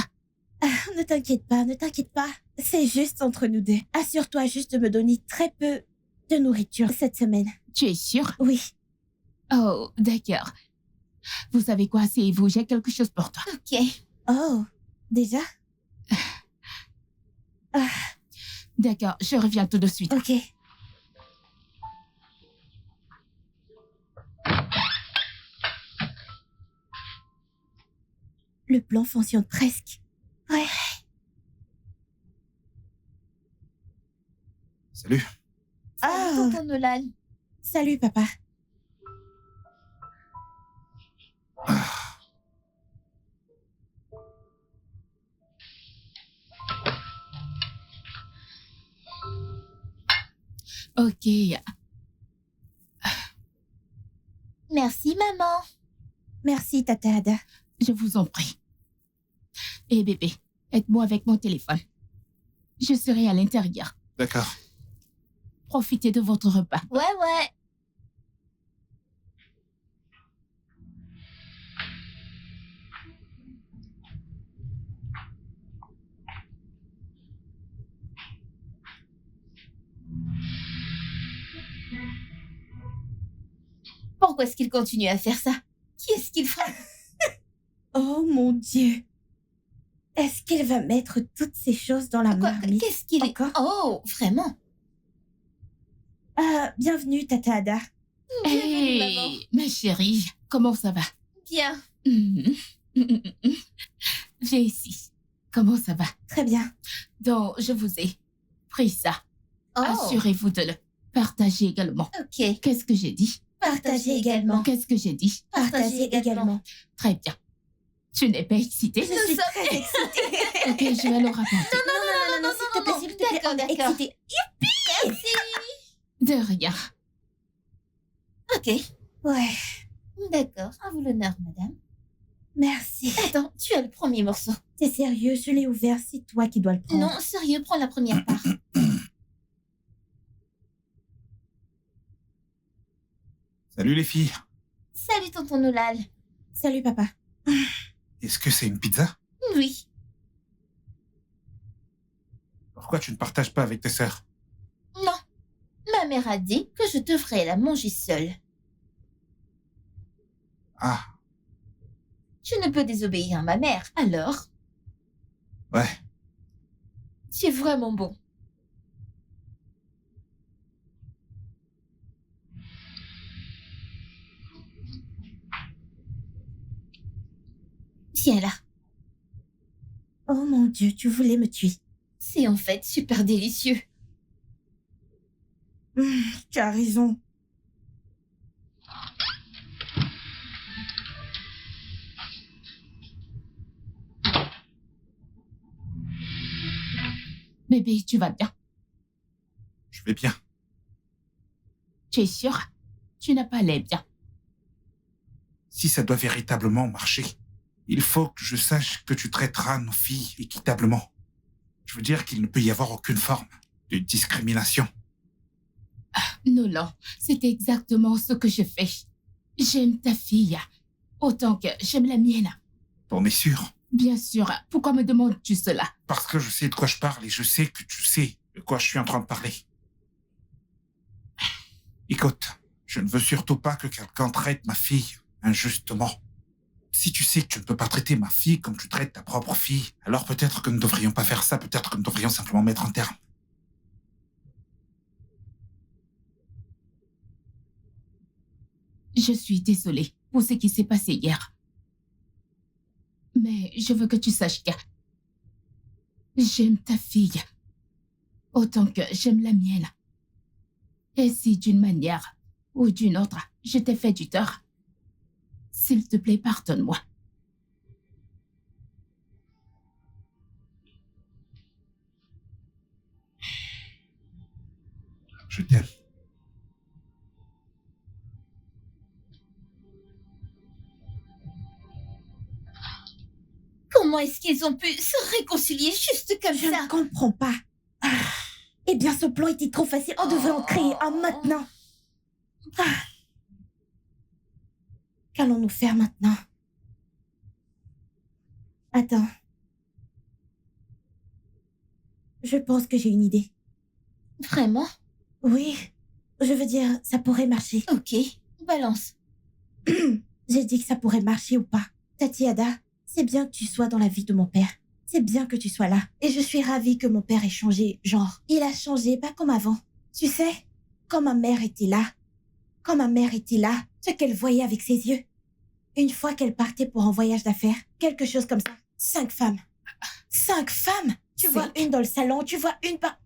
Ne t'inquiète pas, ne t'inquiète pas. C'est juste entre nous deux. Assure-toi juste de me donner très peu de nourriture cette semaine. Tu es sûre? Oui. Oh, d'accord. Vous savez quoi, c'est vous, j'ai quelque chose pour toi. Ok. Oh, déjà? D'accord, je reviens tout de suite. Ok. Le plan fonctionne presque. Ouais. Salut. Ah. Salut, tonton Nolan. Salut, papa. Ok, Merci, maman. Merci, Tata Ada. je vous en prie. Et bébé, aide-moi avec mon téléphone. Je serai à l'intérieur. D'accord. Profitez de votre repas. Ouais, ouais. Pourquoi est-ce qu'il continue à faire ça? Qui est-ce qu'il fera? Oh mon Dieu. Est-ce qu'il va mettre toutes ces choses dans la Quoi? marmite? Qu'est-ce qu'il est? Encore? Oh, vraiment? Bienvenue, Tata Ada. Bienvenue, maman. Hey, ma chérie, comment ça va? Bien. Viens ici. Comment ça va? Très bien. Donc, je vous ai pris ça. Oh, Assurez-vous de le partager également. ok. Qu'est-ce que j'ai dit? Partagez également. Qu'est-ce que j'ai dit? Partagez également. Très bien. Tu n'es pas excitée? Je suis très excitée. Ok, je vais le raconter. Non, s'il te plaît, s'il te plaît. D'accord, on est d'accord. excitée. Merci. De rien. Ok. Ouais, D'accord. À vous l'honneur, madame. merci. Attends, tu as le premier morceau. T'es sérieux, je l'ai ouvert, c'est toi qui dois le prendre. Non, sérieux, prends la première part. Salut les filles. Salut, tonton Nolal. Salut, papa. Est-ce que c'est une pizza? Oui. Pourquoi tu ne partages pas avec tes sœurs? Non. Ma mère a dit que je devrais la manger seule. Ah, Je ne peux désobéir à ma mère, alors ouais. tu es vraiment bon. Viens là. Oh mon Dieu, tu voulais me tuer. C'est en fait super délicieux. Tu as raison. Bébé, tu vas bien? Je vais bien. Tu es sûre? Tu n'as pas l'air bien. Si ça doit véritablement marcher, il faut que je sache que tu traiteras nos filles équitablement. Je veux dire qu'il ne peut y avoir aucune forme de discrimination. Nolan, c'est exactement ce que je fais. J'aime ta fille autant que j'aime la mienne. T'en es sûr? Bien sûr, pourquoi me demandes-tu cela? Parce que je sais de quoi je parle et je sais que tu sais de quoi je suis en train de parler. Écoute, je ne veux surtout pas que quelqu'un traite ma fille injustement. si tu sais que tu ne peux pas traiter ma fille comme tu traites ta propre fille, alors peut-être que nous ne devrions pas faire ça, peut-être que nous devrions simplement mettre un terme. Je suis désolée pour ce qui s'est passé hier. Mais je veux que tu saches que j'aime ta fille autant que j'aime la mienne. Et si d'une manière ou d'une autre, je t'ai fait du tort, s'il te plaît, pardonne-moi. Je t'aime. Comment est-ce qu'ils ont pu se réconcilier juste comme Je ça? ne comprends pas. Eh bien, ce plan était trop facile. On devrait en créer un maintenant. Qu'allons-nous faire maintenant? Attends. Je pense que j'ai une idée. Vraiment? Oui, je veux dire, ça pourrait marcher. Ok, balance. J'ai dit que ça pourrait marcher ou pas. Tati Ada, c'est bien que tu sois dans la vie de mon père. C'est bien que tu sois là. Et je suis ravie que mon père ait changé. Genre, il a changé, pas comme avant. Tu sais, quand ma mère était là, ce qu'elle voyait avec ses yeux. Une fois qu'elle partait pour un voyage d'affaires, quelque chose comme ça. 5 femmes. 5 femmes! Tu vois une dans le salon, tu vois une partout.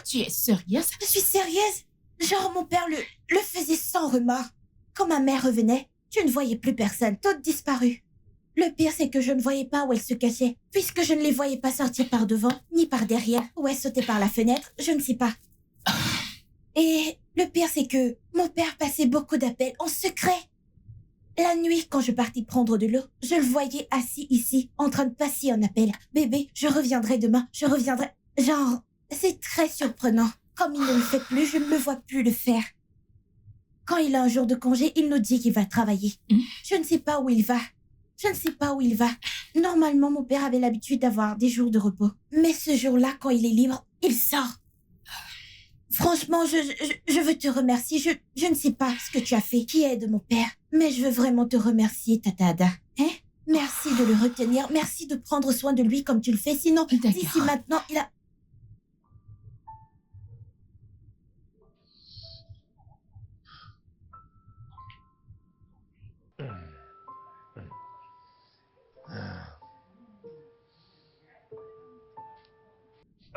Tu es sérieuse? Je suis sérieuse. Genre, mon père le faisait sans remords. Quand ma mère revenait, tu ne voyais plus personne, toutes disparues. Le pire, c'est que je ne voyais pas où elles se cachaient, puisque je ne les voyais pas sortir par devant, ni par derrière, ou elles sautaient par la fenêtre, je ne sais pas. Et le pire, c'est que mon père passait beaucoup d'appels en secret. La nuit, quand je partais prendre de l'eau, je le voyais assis ici, en train de passer un appel. Bébé, je reviendrai demain, je reviendrai. Genre, c'est très surprenant. Comme il ne le fait plus, je ne le vois plus le faire. Quand il a un jour de congé, il nous dit qu'il va travailler. Je ne sais pas où il va. Normalement, mon père avait l'habitude d'avoir des jours de repos. Mais ce jour-là, quand il est libre, il sort. Franchement, je veux te remercier. Je ne sais pas ce que tu as fait qui aide mon père. Mais je veux vraiment te remercier, Tata Ada. Hein? Merci de le retenir. Merci de prendre soin de lui comme tu le fais. Sinon, d'ici maintenant, il a...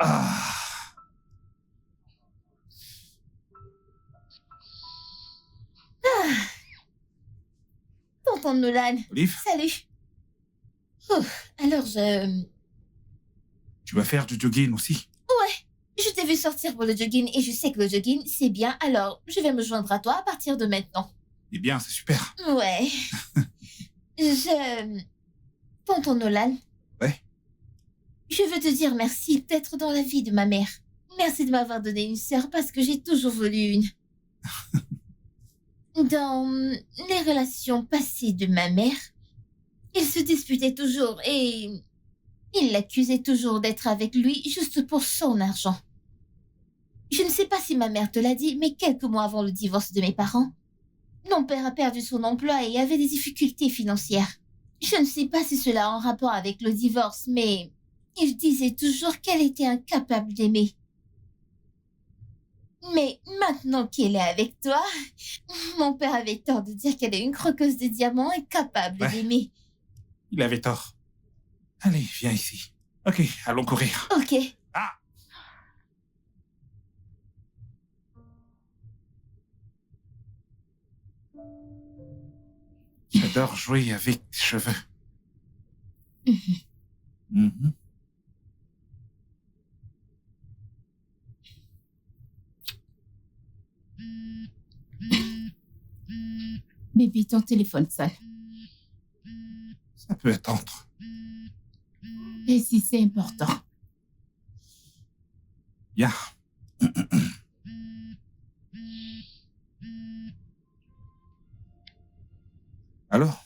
Ah, Tonton Nolan. Olive, Salut. Alors tu vas faire du jogging aussi? je t'ai vu sortir pour le jogging et je sais que le jogging, c'est bien. Alors, je vais me joindre à toi à partir de maintenant. Eh bien, c'est super. Ouais. Tonton Nolan. Ouais. Je veux te dire merci d'être dans la vie de ma mère. Merci de m'avoir donné une sœur parce que j'ai toujours voulu une. Dans les relations passées de ma mère, il se disputait toujours et il l'accusait toujours d'être avec lui juste pour son argent. Je ne sais pas si ma mère te l'a dit, mais quelques mois avant le divorce de mes parents, mon père a perdu son emploi et avait des difficultés financières. Je ne sais pas si cela a un rapport avec le divorce, mais il disait toujours qu'elle était incapable d'aimer. Mais maintenant qu'elle est avec toi, mon père avait tort de dire qu'elle est une croqueuse de diamants incapable d'aimer. Il avait tort. Allez, viens ici. Ok, allons courir. Ok. Ah! J'adore jouer avec tes cheveux. Mhm. Bébé, ton téléphone sonne. Ça peut attendre. Et si c'est important? Bien. Alors?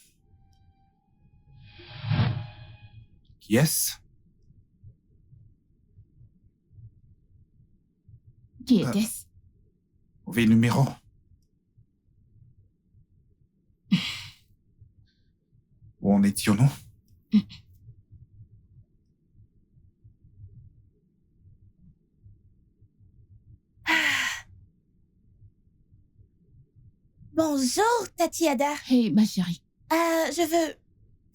Qui est-ce? Qui était-ce? Mauvais numéro. Où en étions-nous? Bonjour, Tatiana. Hé, ma chérie.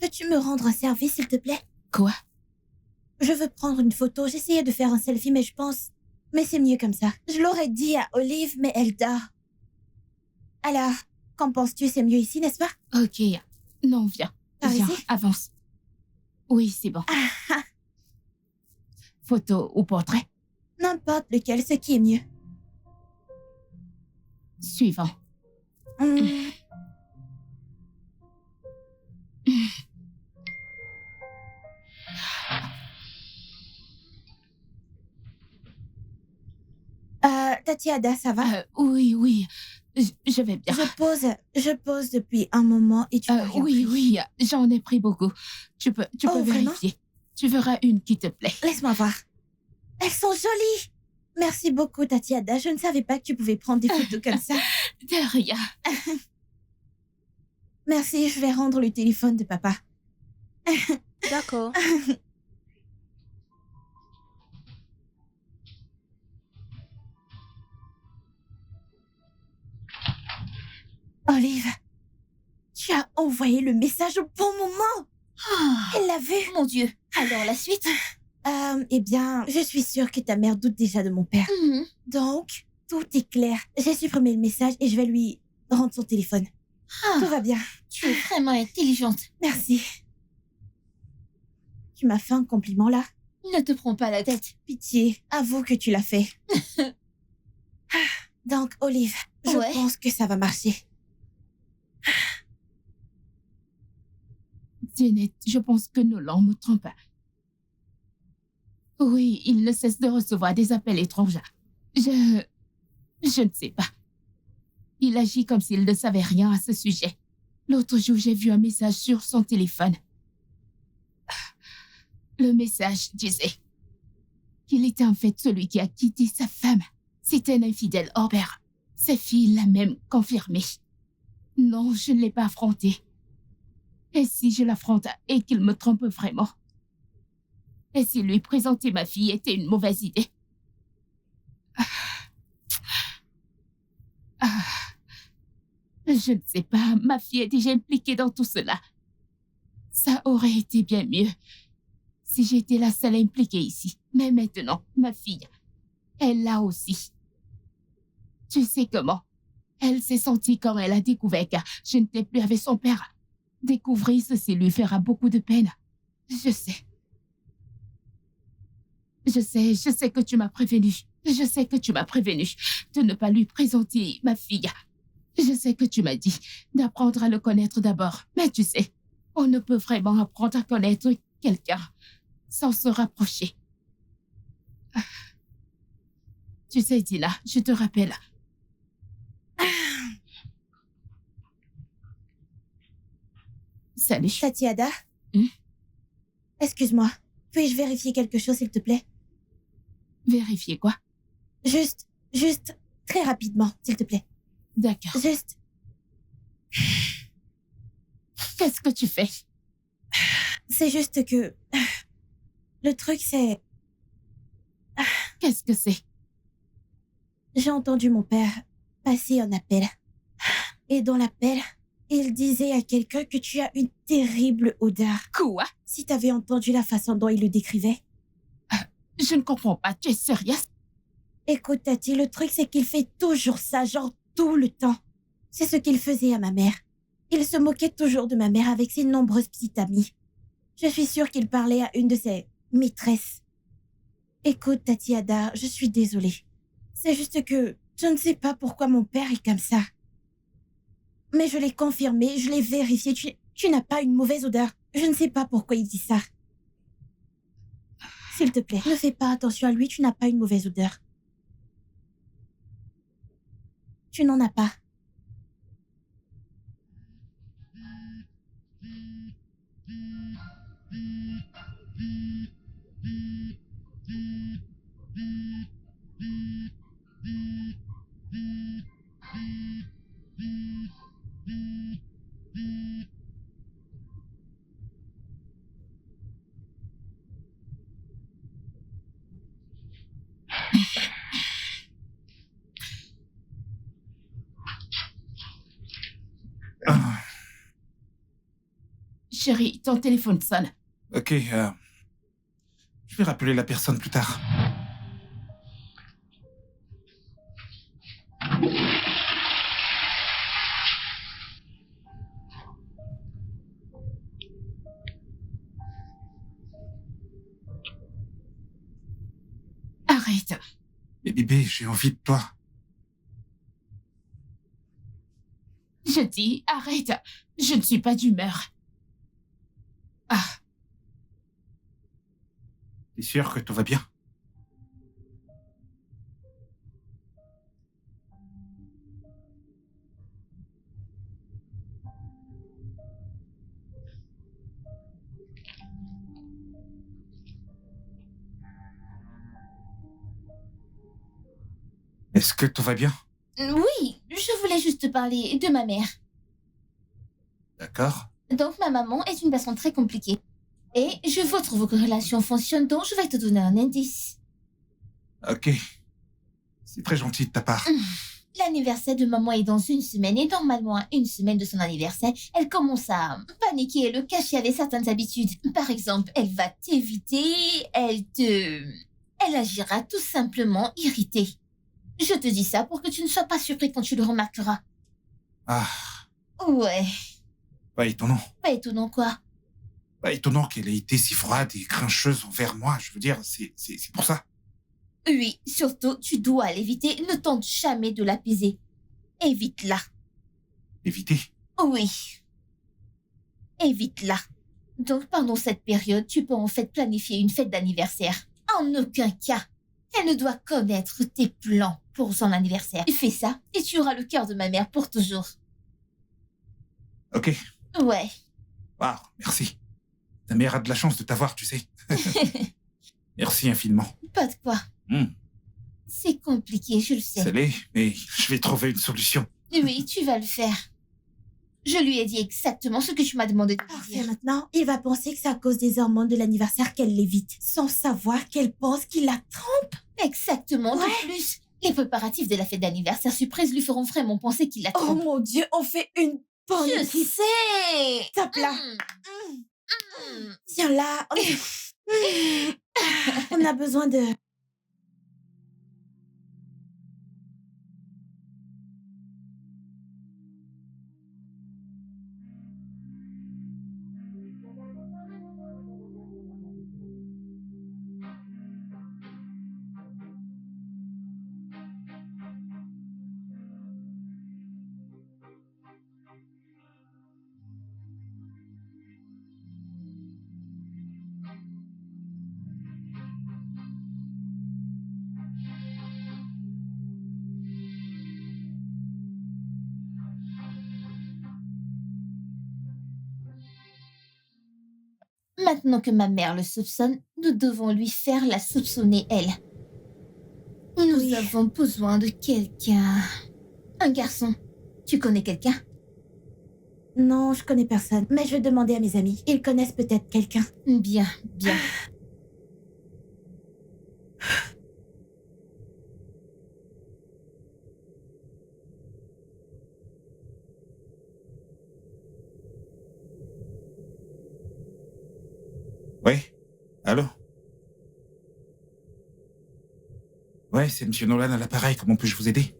Peux-tu me rendre un service, s'il te plaît? Quoi? Je veux prendre une photo. J'essayais de faire un selfie, mais je pense... Mais c'est mieux comme ça. Je l'aurais dit à Olive, mais elle dort. Alors, qu'en penses-tu? C'est mieux ici, n'est-ce pas? Ok. Non, viens. Par Viens, ici? avance. Oui, c'est bon. Photo ou portrait? N'importe lequel, ce qui est mieux. Suivant. Hmm. Tatiana, ça va? Oui. Je vais bien. Je pose depuis un moment et tu m'as rien Oui, pris. oui, j'en ai pris beaucoup. Tu peux Oh, vraiment? vérifier. Tu verras une qui te plaît. Laisse-moi voir. Elles sont jolies. Merci beaucoup, Tatiana. Je ne savais pas que tu pouvais prendre des photos comme ça. De rien. Merci, je vais rendre le téléphone de papa. D'accord. Olive, tu as envoyé le message au bon moment. Elle l'a vu. Mon Dieu. Alors, la suite? Eh bien, je suis sûre que ta mère doute déjà de mon père. Mhm. Donc, tout est clair. J'ai supprimé le message et je vais lui rendre son téléphone. Ah, Tout va bien. tu es vraiment intelligente. Merci. Tu m'as fait un compliment là? Ne te prends pas la tête. Pitié, avoue que tu l'as fait. Donc, Olive, je Ouais. pense que ça va marcher. Janet, je pense que Nolan me trompe. Oui, il ne cesse de recevoir des appels étranges. Je ne sais pas. Il agit comme s'il ne savait rien à ce sujet. L'autre jour, j'ai vu un message sur son téléphone. Le message disait qu'il était en fait celui qui a quitté sa femme. C'était un infidèle hors pair. Sa fille l'a même confirmé. Non, je ne l'ai pas affronté. Et si je l'affronte et qu'il me trompe vraiment? Et si lui présenter ma fille était une mauvaise idée? Je ne sais pas, ma fille est déjà impliquée dans tout cela. Ça aurait été bien mieux si j'étais la seule impliquée ici. Mais maintenant, ma fille, elle l'a aussi. Tu sais comment? Elle s'est sentie quand elle a découvert que je n'étais plus avec son père. Découvrir ceci lui fera beaucoup de peine. Je sais. Je sais que tu m'as prévenu. Je sais que tu m'as prévenu de ne pas lui présenter ma fille. Je sais que tu m'as dit d'apprendre à le connaître d'abord. Mais tu sais, on ne peut vraiment apprendre à connaître quelqu'un sans se rapprocher. Tu sais, Dina, je te rappelle. Salut. Tatiana? Excuse-moi. Puis-je vérifier quelque chose, s'il te plaît? Vérifier quoi? Juste, très rapidement, s'il te plaît. D'accord. Juste, Qu'est-ce que tu fais? c'est juste que... Le truc, c'est... Qu'est-ce que c'est? J'ai entendu mon père passer un appel. Et dans l'appel, il disait à quelqu'un que tu as une terrible odeur. Quoi? Si t'avais entendu la façon dont il le décrivait. Je ne comprends pas. Tu es sérieuse? Écoute, Tati, le truc, c'est qu'il fait toujours ça, genre tout le temps. C'est ce qu'il faisait à ma mère. Il se moquait toujours de ma mère avec ses nombreuses petites amies. Je suis sûre qu'il parlait à une de ses maîtresses. Écoute, Tati Ada, je suis désolée. C'est juste que je ne sais pas pourquoi mon père est comme ça. Mais je l'ai confirmé, je l'ai vérifié. Tu n'as pas une mauvaise odeur. Je ne sais pas pourquoi il dit ça. S'il te plaît, ne fais pas attention à lui, tu n'as pas une mauvaise odeur. Tu n'en as pas. Chérie, ton téléphone sonne. Ok, je vais rappeler la personne plus tard. Arrête. Mais bébé, j'ai envie de toi. Je dis, arrête. Je ne suis pas d'humeur. Ah, T'es sûr que tout va bien? Est-ce que tout va bien? Oui, je voulais juste te parler de ma mère. D'accord. Donc, ma maman est une personne très compliquée. Et je veux que vos relations fonctionnent, donc je vais te donner un indice. Ok. C'est très gentil de ta part. L'anniversaire de maman est dans une semaine et normalement à une semaine de son anniversaire, elle commence à paniquer et le cacher avec certaines habitudes. Par exemple, elle va t'éviter, elle agira tout simplement irritée. Je te dis ça pour que tu ne sois pas surpris quand tu le remarqueras. Ah, Ouais, pas étonnant. pas étonnant quoi. Pas étonnant qu'elle ait été si froide et grincheuse envers moi. Je veux dire, c'est pour ça. Oui, surtout, tu dois l'éviter, ne tente jamais de l'apaiser. Évite-la. Éviter. Oui. Évite-la. Donc, pendant cette période, tu peux en fait planifier une fête d'anniversaire. En aucun cas, elle ne doit connaître tes plans pour son anniversaire. Fais ça et tu auras le cœur de ma mère pour toujours. Ok. Ouais. Waouh, merci. Ta mère a de la chance de t'avoir, tu sais. Merci infiniment. Pas de quoi. C'est compliqué, je le sais. Ça l'est, mais je vais trouver une solution. Oui, tu vas le faire. Je lui ai dit exactement ce que tu m'as demandé de lui Parfait, dire. maintenant, il va penser que c'est à cause des hormones de l'anniversaire qu'elle l'évite, sans savoir qu'elle pense qu'il la trompe. Exactement. Ouais. De plus, les préparatifs de la fête d'anniversaire surprise lui feront vraiment penser qu'il la Oh trompe. mon Dieu, on fait une bonne Je équipe. sais. Tape là. Tiens là, on a besoin de... Maintenant que ma mère le soupçonne, nous devons lui faire la soupçonner elle. Nous Oui. avons besoin de quelqu'un. Un garçon. Tu connais quelqu'un? Non, je connais personne, mais je vais demander à mes amis. Ils connaissent peut-être quelqu'un. Bien, bien. Oui. Allô? Ouais, c'est Monsieur Nolan à l'appareil. Comment puis-je vous aider?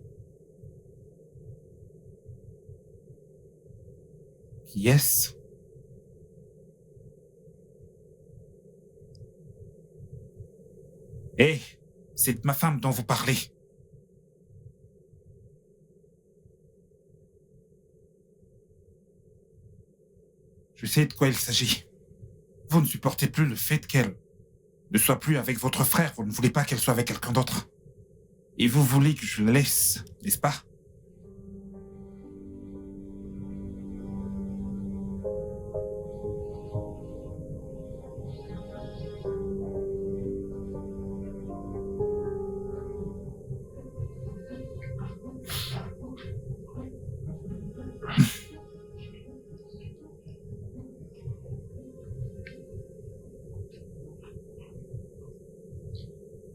Qui est-ce? Hé, c'est de ma femme dont vous parlez. Je sais de quoi il s'agit. Vous ne supportez plus le fait qu'elle ne soit plus avec votre frère. Vous ne voulez pas qu'elle soit avec quelqu'un d'autre. Et vous voulez que je la laisse, n'est-ce pas?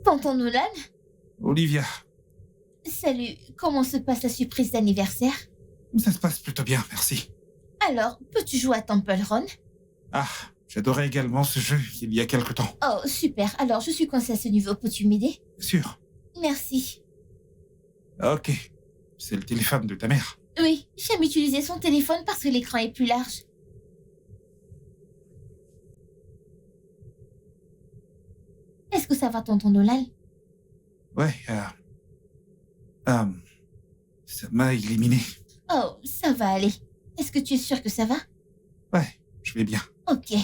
Tonton Nolan? Olivia, Salut, comment se passe la surprise d'anniversaire? ça se passe plutôt bien, merci. Alors, peux-tu jouer à Temple Run? Ah, j'adorais également ce jeu il y a quelque temps. Oh, super. Alors, je suis coincée à ce niveau. Peux-tu m'aider? Bien sûr. Merci. Ok. C'est le téléphone de ta mère. Oui, j'aime utiliser son téléphone parce que l'écran est plus large. Est-ce que ça va, tonton Nolan? Ouais, ça m'a éliminé. Oh, ça va aller. Est-ce que tu es sûr que ça va? Ouais, je vais bien. Ok.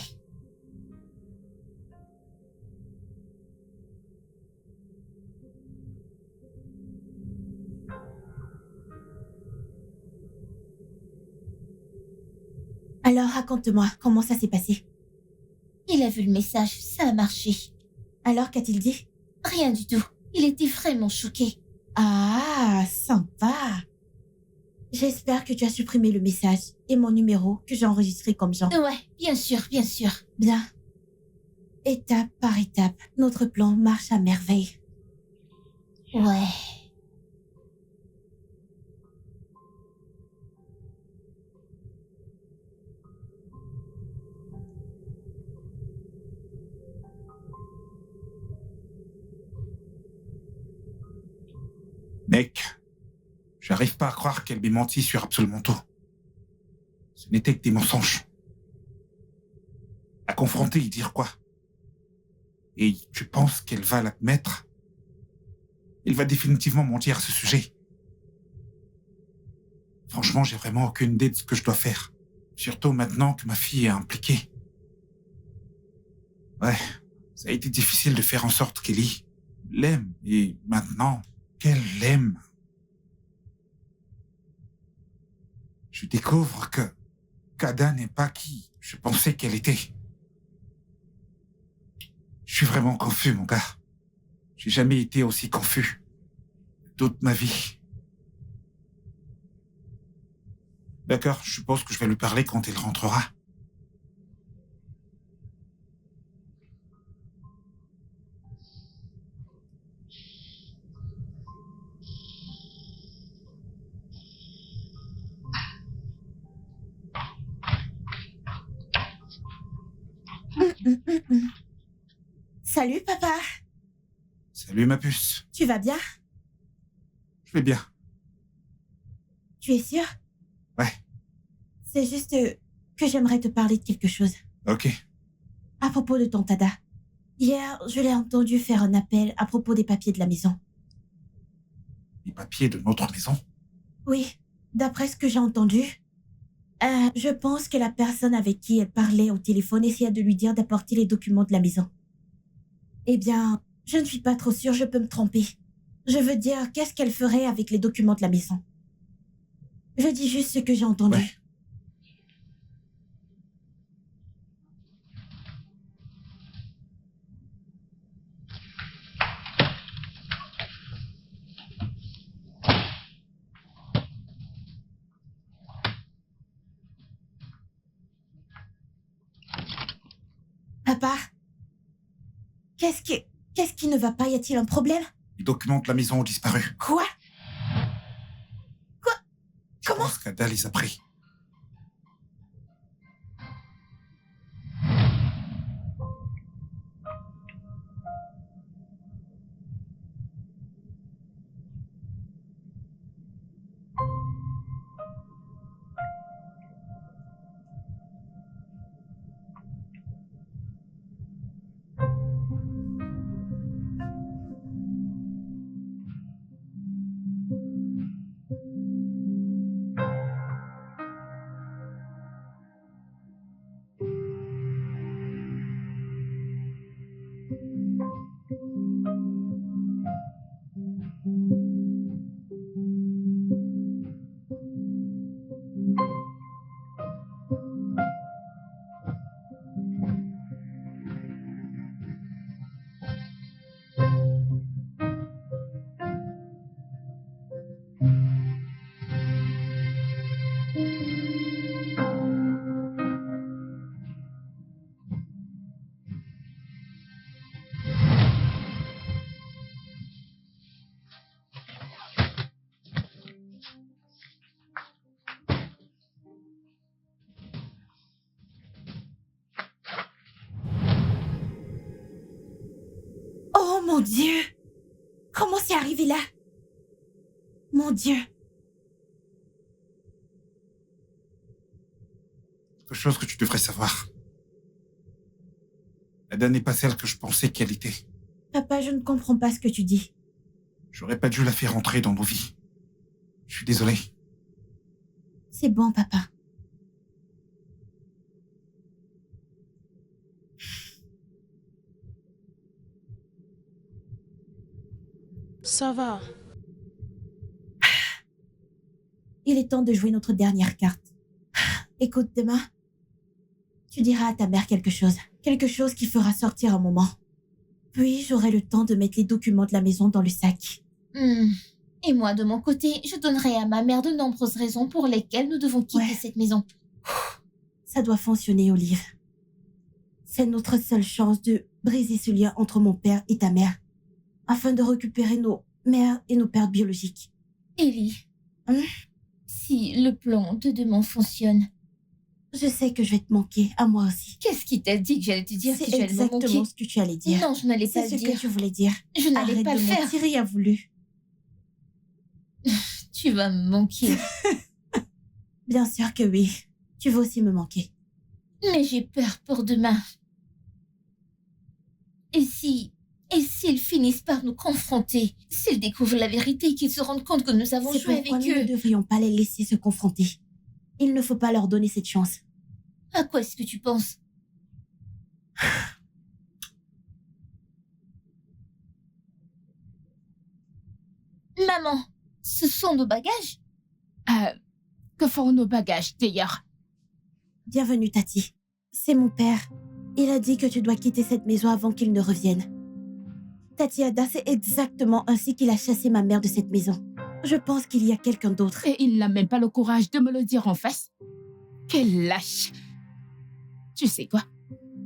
Alors, raconte-moi, comment ça s'est passé? Il a vu le message, ça a marché. Alors, qu'a-t-il dit? Rien du tout. Il était vraiment choqué. Ah, sympa. J'espère que tu as supprimé le message et mon numéro que j'ai enregistré comme Jean. Ouais, bien sûr, bien sûr. Bien. Étape par étape, notre plan marche à merveille. Ouais. Mec, j'arrive pas à croire qu'elle m'ait menti sur absolument tout. Ce n'était que des mensonges. À confronter et dire quoi? Et tu penses qu'elle va l'admettre? Elle va définitivement mentir à ce sujet. Franchement, j'ai vraiment aucune idée de ce que je dois faire. Surtout maintenant que ma fille est impliquée. Ouais, ça a été difficile de faire en sorte qu'Ellie l'aime. Et maintenant qu'elle l'aime, je découvre que Kada n'est pas qui je pensais qu'elle était. Je suis vraiment confus, mon gars. J'ai jamais été aussi confus. Toute ma vie. D'accord, je suppose que je vais lui parler quand elle rentrera. Salut, papa. Salut, ma puce. Tu vas bien? Je vais bien. Tu es sûr? Ouais. C'est juste que j'aimerais te parler de quelque chose. Ok. À propos de ton Tada. Hier, je l'ai entendu faire un appel à propos des papiers de la maison. Les papiers de notre maison? Oui, d'après ce que j'ai entendu, je pense que la personne avec qui elle parlait au téléphone essayait de lui dire d'apporter les documents de la maison. Eh bien, je ne suis pas trop sûre, je peux me tromper. Je veux dire, qu'est-ce qu'elle ferait avec les documents de la maison? Je dis juste ce que j'ai entendu. Ouais. Papa, qu'est-ce qui ne va pas? Y a-t-il un problème? Les documents de la maison ont disparu. Quoi? Je Comment? pense qu'Ada les a pris. Mon Dieu! Comment c'est arrivé là? Mon Dieu! Quelque chose que tu devrais savoir. Ada n'est pas celle que je pensais qu'elle était. Papa, je ne comprends pas ce que tu dis. J'aurais pas dû la faire entrer dans nos vies. Je suis désolé. C'est bon, papa. Ça va. Il est temps de jouer notre dernière carte. Écoute, demain, tu diras à ta mère quelque chose. Quelque chose qui fera sortir un moment. Puis, j'aurai le temps de mettre les documents de la maison dans le sac. Et moi, de mon côté, je donnerai à ma mère de nombreuses raisons pour lesquelles nous devons quitter cette maison. Ça doit fonctionner, Olive. C'est notre seule chance de briser ce lien entre mon père et ta mère, afin de récupérer nos mères et nos pères biologiques. Ellie, si le plan de demain fonctionne, Je sais que je vais te manquer, à moi aussi. qu'est-ce qui t'a dit que j'allais te dire que C'est tu allais me exactement manquer? ce que tu allais dire. Non, je n'allais pas C'est le ce dire. que tu voulais dire. Je n'allais Arrête pas de le faire. mentir, il a voulu. Tu vas me manquer. Bien sûr que oui. Tu vas aussi me manquer. Mais j'ai peur pour demain. Et s'ils finissent par nous confronter, s'ils découvrent la vérité, qu'ils se rendent compte que nous avons C'est joué avec pourquoi nous ne eux, devrions pas les laisser se confronter. Il ne faut pas leur donner cette chance. à quoi est-ce que tu penses? Maman, ce sont nos bagages? Que font nos bagages d'ailleurs? Bienvenue, Tati. C'est mon père. Il a dit que tu dois quitter cette maison avant qu'il ne revienne. Tati Ada, c'est exactement ainsi qu'il a chassé ma mère de cette maison. Je pense qu'il y a quelqu'un d'autre. Et il n'a même pas le courage de me le dire en face. Quel lâche! Tu sais quoi?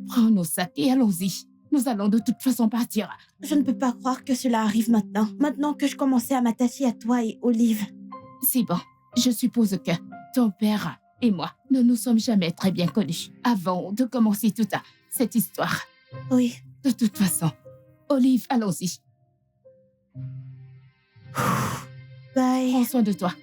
Prends nos sacs et allons-y. Nous allons de toute façon partir. Je ne peux pas croire que cela arrive maintenant. Maintenant que je commençais à m'attacher à toi et Olive. C'est bon. Je suppose que ton père et moi ne nous sommes jamais très bien connus avant de commencer toute cette histoire. Oui. De toute façon, Olive, allons-y. Bye. Prends soin de toi.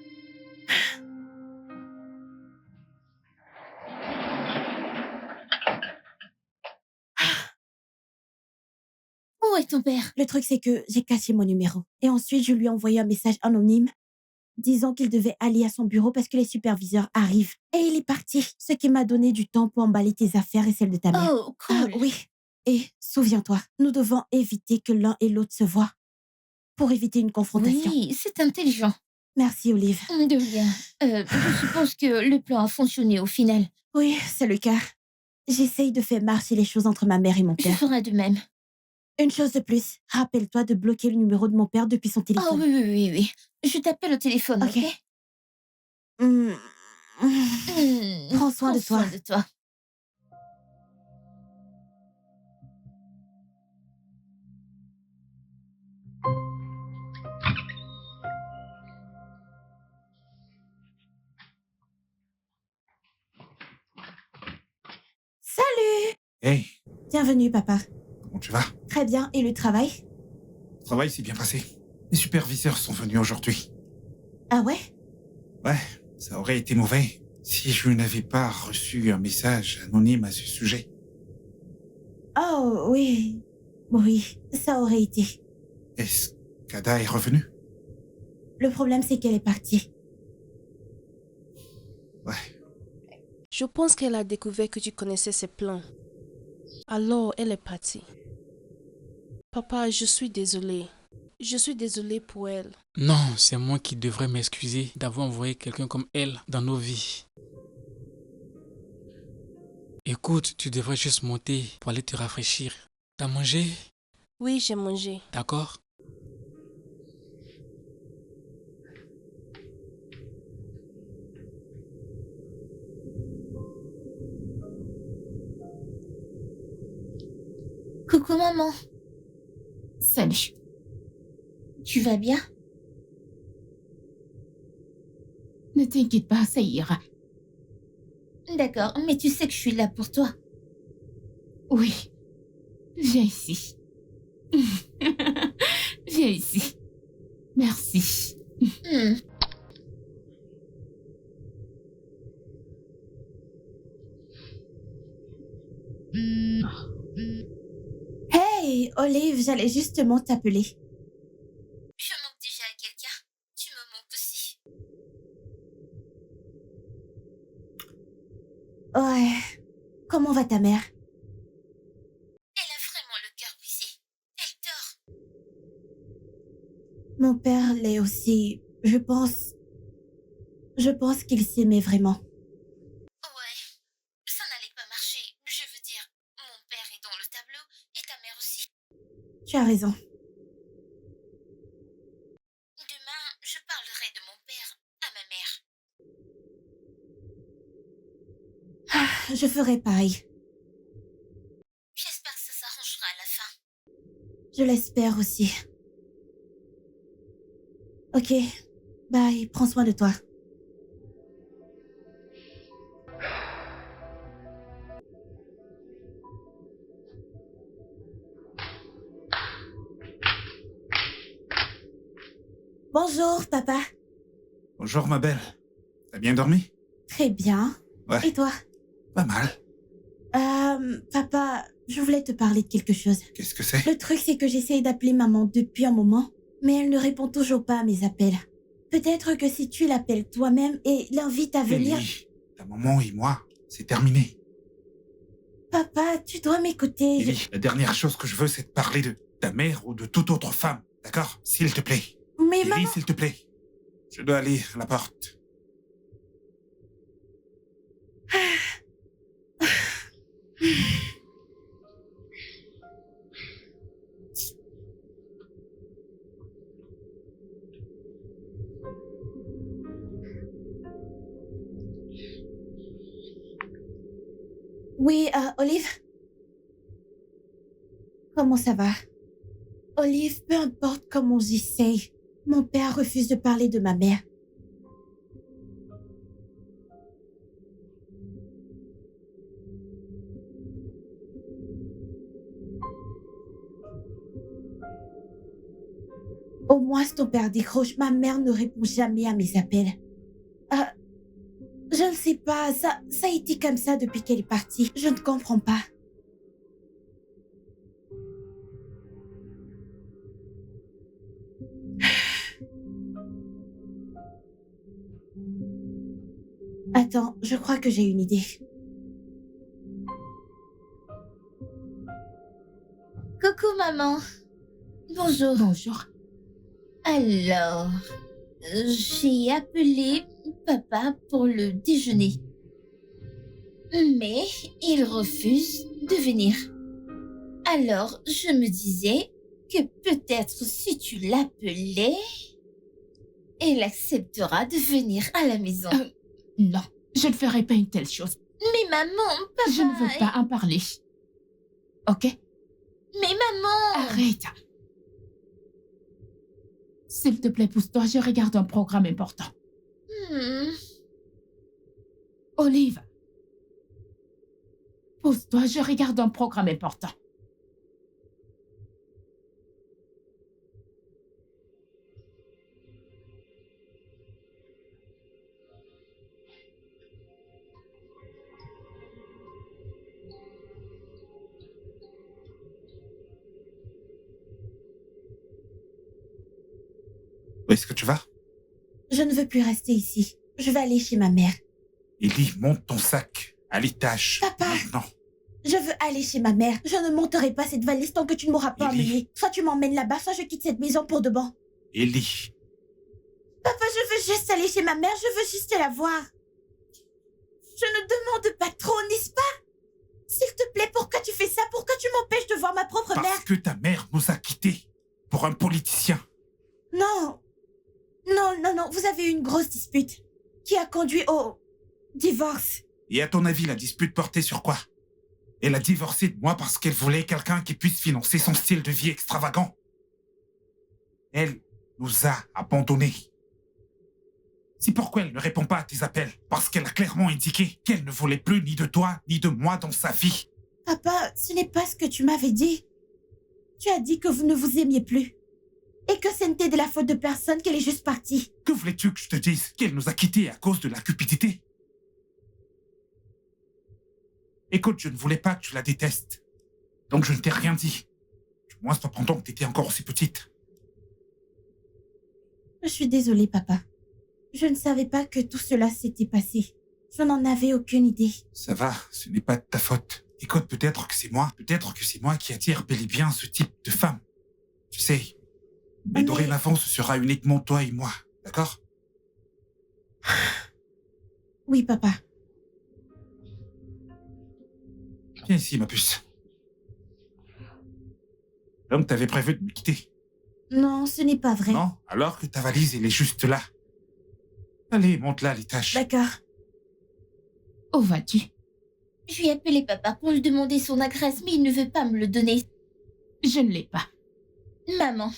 Où est ton père? Le truc, c'est que j'ai caché mon numéro. Et ensuite, je lui ai envoyé un message anonyme disant qu'il devait aller à son bureau parce que les superviseurs arrivent. Et il est parti. Ce qui m'a donné du temps pour emballer tes affaires et celles de ta mère. Oh, cool. Oui. Et souviens-toi, nous devons éviter que l'un et l'autre se voient pour éviter une confrontation. Oui, c'est intelligent. Merci, Olive. De rien. Je suppose que le plan a fonctionné au final. Oui, c'est le cas. J'essaye de faire marcher les choses entre ma mère et mon Je père. ferai de même. Une chose de plus, rappelle-toi de bloquer le numéro de mon père depuis son Oh téléphone. oui. Je t'appelle au téléphone, ok? Hmm. Prends soin de toi. Prends soin de toi. Salut! Hey, Bienvenue, papa. comment tu vas? Très bien, et le travail? Le travail s'est bien passé. Les superviseurs sont venus aujourd'hui. Ah ouais? Ouais, ça aurait été mauvais si je n'avais pas reçu un message anonyme à ce sujet. Oh, oui. Oui, ça aurait été. Est-ce qu'Ada est revenue? Le problème, c'est qu'elle est partie. Ouais. Je pense qu'elle a découvert que tu connaissais ses plans. Alors, elle est partie. Papa, je suis désolée. Je suis désolée pour elle. Non, c'est moi qui devrais m'excuser d'avoir envoyé quelqu'un comme elle dans nos vies. Écoute, tu devrais juste monter pour aller te rafraîchir. T'as mangé? Oui, j'ai mangé. D'accord? Coucou maman, Salut. tu vas bien? Ne t'inquiète pas, ça ira. D'accord, mais tu sais que je suis là pour toi. Oui. Viens ici. Viens ici. Merci. Hmm. Hey, Olive, j'allais justement t'appeler. Je manque déjà à quelqu'un. Tu me manques aussi. Ouais. Comment va ta mère? Elle a vraiment le cœur brisé. Elle dort. Mon père l'est aussi. Je pense qu'il s'aimait vraiment. Ouais. Ça n'allait pas marcher. Je veux dire, mon père est dans le tableau et ta mère aussi. Tu as raison. Demain, je parlerai de mon père à ma mère. Je ferai pareil. J'espère que ça s'arrangera à la fin. Je l'espère aussi. Ok. Bye. Prends soin de toi. Bonjour, papa. Bonjour, ma belle. T'as bien dormi? Très bien. Ouais, Et toi? pas mal. Papa, je voulais te parler de quelque chose. Qu'est-ce que c'est? Le truc, c'est que j'essaye d'appeler maman depuis un moment, mais elle ne répond toujours pas à mes appels. Peut-être que si tu l'appelles toi-même et l'invites à venir... Ellie, ta maman et moi, c'est terminé. Papa, tu dois m'écouter. Ellie, la dernière chose que je veux, c'est de parler de ta mère ou de toute autre femme. D'accord? S'il te plaît. Mais Ellie, maman... s'il te plaît. Je dois aller à la porte. Oui, Olive? Comment ça va? Olive, peu importe comment j'essaye, mon père refuse de parler de ma mère. Au moins, si ton père décroche, ma mère ne répond jamais à mes appels. Je ne sais pas, ça a été comme ça depuis qu'elle est partie. Je ne comprends pas. Attends, je crois que j'ai une idée. Coucou maman. Bonjour. Bonjour. Alors, j'ai appelé papa pour le déjeuner. Mais il refuse de venir. Alors, je me disais que peut-être si tu l'appelais, elle acceptera de venir à la maison. Non, je ne ferai pas une telle chose. Mais maman, papa... Je ne veux pas en parler. Ok? Mais maman... Arrête. S'il te plaît, pousse-toi, je regarde un programme important. Olive. Pousse-toi, je regarde un programme important. Où est-ce que tu vas? Je ne veux plus rester ici. Je vais aller chez ma mère. Ellie, monte ton sac à l'étage. Papa. Maintenant. Je veux aller chez ma mère. Je ne monterai pas cette valise tant que tu ne m'auras pas Ellie. emmenée. Soit tu m'emmènes là-bas, soit je quitte cette maison pour de bon. Ellie. Papa, je veux juste aller chez ma mère. Je veux juste la voir. Je ne demande pas trop, n'est-ce pas? S'il te plaît, pourquoi tu fais ça? Pourquoi tu m'empêches de voir ma propre mère? Parce que ta mère nous a quittés pour un politicien. Non. Non, vous avez eu une grosse dispute qui a conduit au divorce. Et à ton avis, la dispute portait sur quoi? Elle a divorcé de moi parce qu'elle voulait quelqu'un qui puisse financer son style de vie extravagant. Elle nous a abandonnés. C'est pourquoi elle ne répond pas à tes appels. Parce qu'elle a clairement indiqué qu'elle ne voulait plus ni de toi, ni de moi dans sa vie. Papa, ce n'est pas ce que tu m'avais dit. Tu as dit que vous ne vous aimiez plus. Et que ce n'était de la faute de personne, qu'elle est juste partie. Que voulais-tu que je te dise? Qu'elle nous a quittés à cause de la cupidité? Écoute, je ne voulais pas que tu la détestes. Donc je ne t'ai rien dit. Du moins, pas pendant que tu étais encore aussi petite. Je suis désolée, papa. Je ne savais pas que tout cela s'était passé. Je n'en avais aucune idée. Ça va, ce n'est pas de ta faute. Écoute, peut-être que c'est moi qui attire bel et bien ce type de femme. Tu sais, mais dorénavant, ce sera uniquement toi et moi, d'accord? Oui, papa. Viens ici, ma puce. Donc, t'avais prévu de me quitter? Non, ce n'est pas vrai. Non? Alors que ta valise, elle est juste là. Allez, monte-la à l'étage. D'accord. Où vas-tu? Je lui ai appelé papa pour lui demander son adresse, mais il ne veut pas me le donner. Je ne l'ai pas. Maman,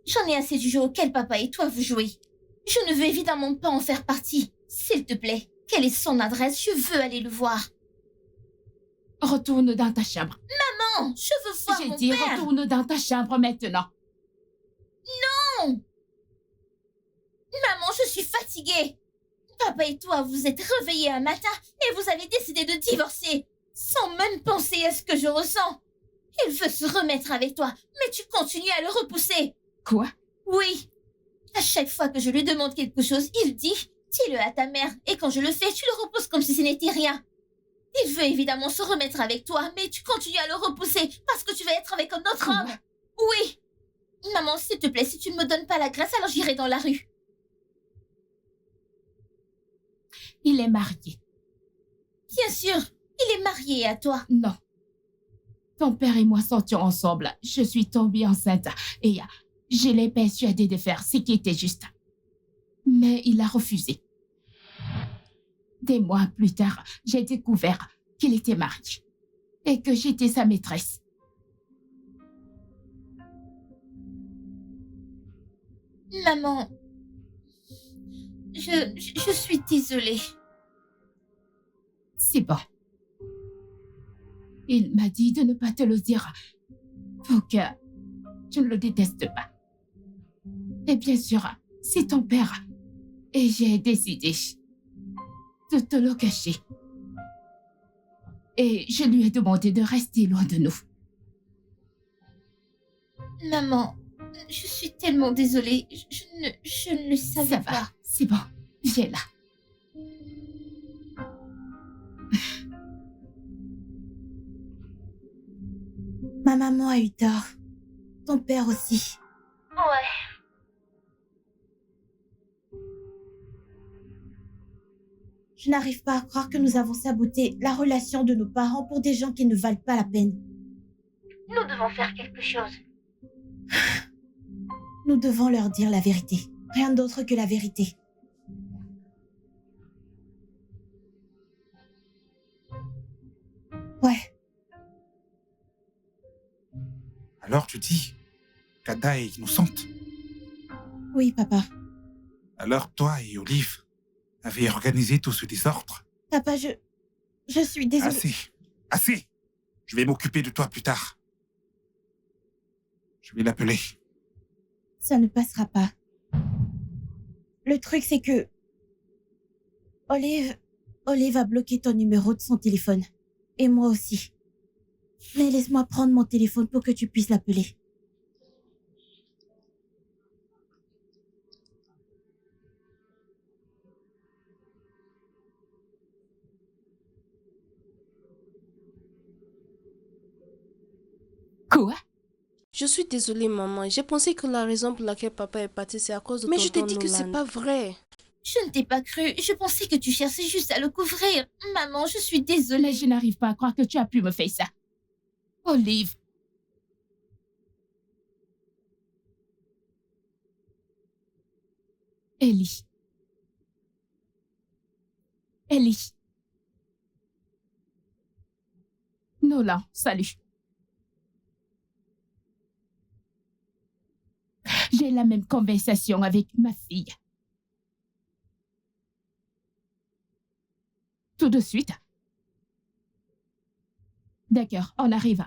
j'en ai assez du jeu auquel papa et toi vous jouez. Je ne veux évidemment pas en faire partie. S'il te plaît, quelle est son adresse? Je veux aller le voir. Retourne dans ta chambre. Non, je veux voir J'ai mon dit père. retourne dans ta chambre maintenant. Non! Maman, je suis fatiguée. Papa et toi, vous êtes réveillés un matin et vous avez décidé de divorcer, sans même penser à ce que je ressens. Il veut se remettre avec toi, mais tu continues à le repousser. Quoi? Oui. À chaque fois que je lui demande quelque chose, il dit « dis-le à ta mère » et quand je le fais, tu le repousses comme si ce n'était rien. Il veut évidemment se remettre avec toi, mais tu continues à le repousser parce que tu vas être avec un autre Quoi? homme. Oui. Maman, s'il te plaît, si tu ne me donnes pas la grâce, alors j'irai dans la rue. Il est marié. Bien sûr, il est marié à toi. Non. Ton père et moi sortions ensemble. Je suis tombée enceinte et je l'ai persuadé de faire ce qui était juste. Mais il a refusé. Des mois plus tard, j'ai découvert qu'il était marié et que j'étais sa maîtresse. Maman, je suis désolée. C'est bon. Il m'a dit de ne pas te le dire pour que tu ne le détestes pas. Et bien sûr, c'est ton père. Et j'ai décidé de te le cacher. Et je lui ai demandé de rester loin de nous. Maman, je suis tellement désolée. Je ne le savais Ça va, pas. c'est bon. Viens là. Ma maman a eu tort. Ton père aussi. Ouais. Je n'arrive pas à croire que nous avons saboté la relation de nos parents pour des gens qui ne valent pas la peine. Nous devons faire quelque chose. Nous devons leur dire la vérité. Rien d'autre que la vérité. Ouais, Alors tu dis qu'Ada est innocente? oui, papa. Alors toi et Olive avez organisé tout ce désordre? Papa, je suis désolée. Assez. Assez. Je vais m'occuper de toi plus tard. Je vais l'appeler. Ça ne passera pas. Le truc, c'est que... Olive a bloqué ton numéro de son téléphone. Et moi aussi. Mais laisse-moi prendre mon téléphone pour que tu puisses l'appeler. Quoi? Je suis désolée, maman. J'ai pensé que la raison pour laquelle papa est parti, c'est à cause de Mais je t'ai tonton dit que c'est Nolan. pas vrai. Je ne t'ai pas cru. Je pensais que tu cherchais juste à le couvrir. Maman, je suis désolée. Mais je n'arrive pas à croire que tu as pu me faire ça. Olive. Ellie. Ellie. Nolan, salut. J'ai la même conversation avec ma fille. Tout de suite. D'accord, on arrive.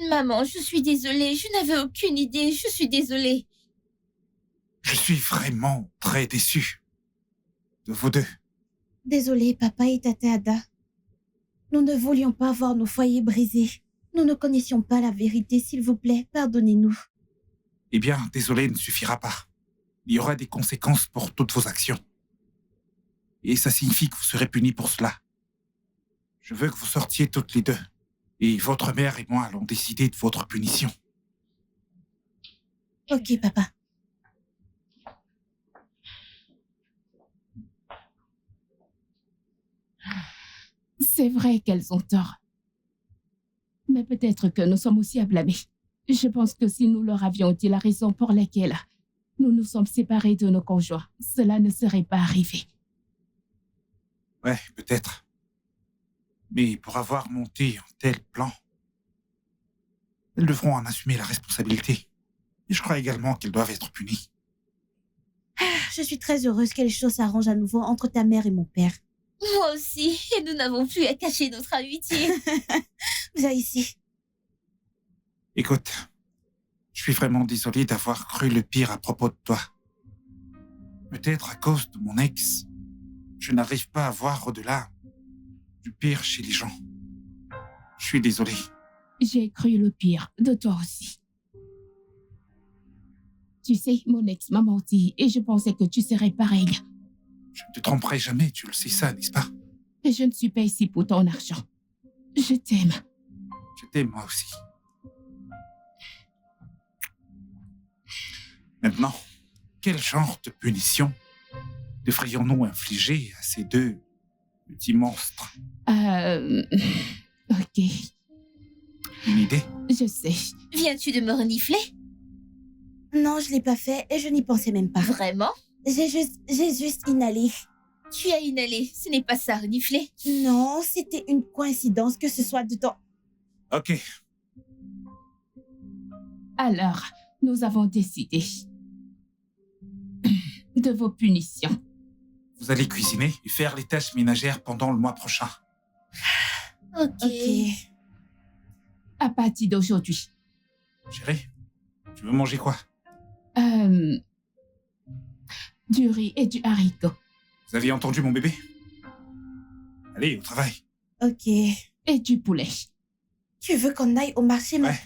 Maman, je suis désolée. Je n'avais aucune idée. Je suis désolée. Je suis vraiment très déçu de vous deux. Désolé, papa et Tata Ada. Nous ne voulions pas voir nos foyers brisés. Nous ne connaissions pas la vérité, s'il vous plaît, pardonnez-nous. Eh bien, désolé ne suffira pas. Il y aura des conséquences pour toutes vos actions. Et ça signifie que vous serez punis pour cela. Je veux que vous sortiez toutes les deux. Et votre mère et moi allons décider de votre punition. Ok, papa. C'est vrai qu'elles ont tort. Mais peut-être que nous sommes aussi à blâmer. Je pense que si nous leur avions dit la raison pour laquelle nous nous sommes séparés de nos conjoints, cela ne serait pas arrivé. Ouais, peut-être. Mais pour avoir monté un tel plan, elles devront en assumer la responsabilité. Et je crois également qu'elles doivent être punies. Je suis très heureuse que les choses s'arrangent à nouveau entre ta mère et mon père. Moi aussi. Et nous n'avons plus à cacher notre amitié. Viens ici. Écoute, je suis vraiment désolé d'avoir cru le pire à propos de toi. Peut-être à cause de mon ex, je n'arrive pas à voir au-delà du pire chez les gens. Je suis désolé. J'ai cru le pire de toi aussi. Tu sais, mon ex m'a menti et je pensais que tu serais pareil. Je ne te tromperai jamais, tu le sais ça, n'est-ce pas? Et je ne suis pas ici pour ton argent. Je t'aime. Je t'aime moi aussi. Maintenant, quel genre de punition devrions-nous infliger à ces deux petits monstres? Ok, Une idée? je sais. Viens-tu de me renifler? Non, je l'ai pas fait et je n'y pensais même pas. Vraiment? J'ai juste inhalé. Tu as inhalé. Ce n'est pas ça, renifler. Non, c'était une coïncidence que ce soit de ton... Ok, Alors, nous avons décidé de vos punitions. vous allez cuisiner et faire les tâches ménagères pendant le mois prochain. Ok. À partir d'aujourd'hui. Chérie, tu veux manger quoi? Du riz et du haricot. Vous aviez entendu mon bébé? Allez, au travail. Ok. Et du poulet. Tu veux qu'on aille au marché Ouais,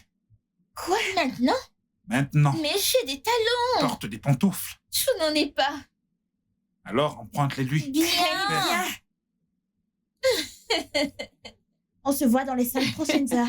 Quoi? Maintenant? maintenant, Mais j'ai des talons. porte des pantoufles. Je n'en ai pas. Alors, emprunte-les-lui. Bien. On se voit dans les 5 prochaines heures.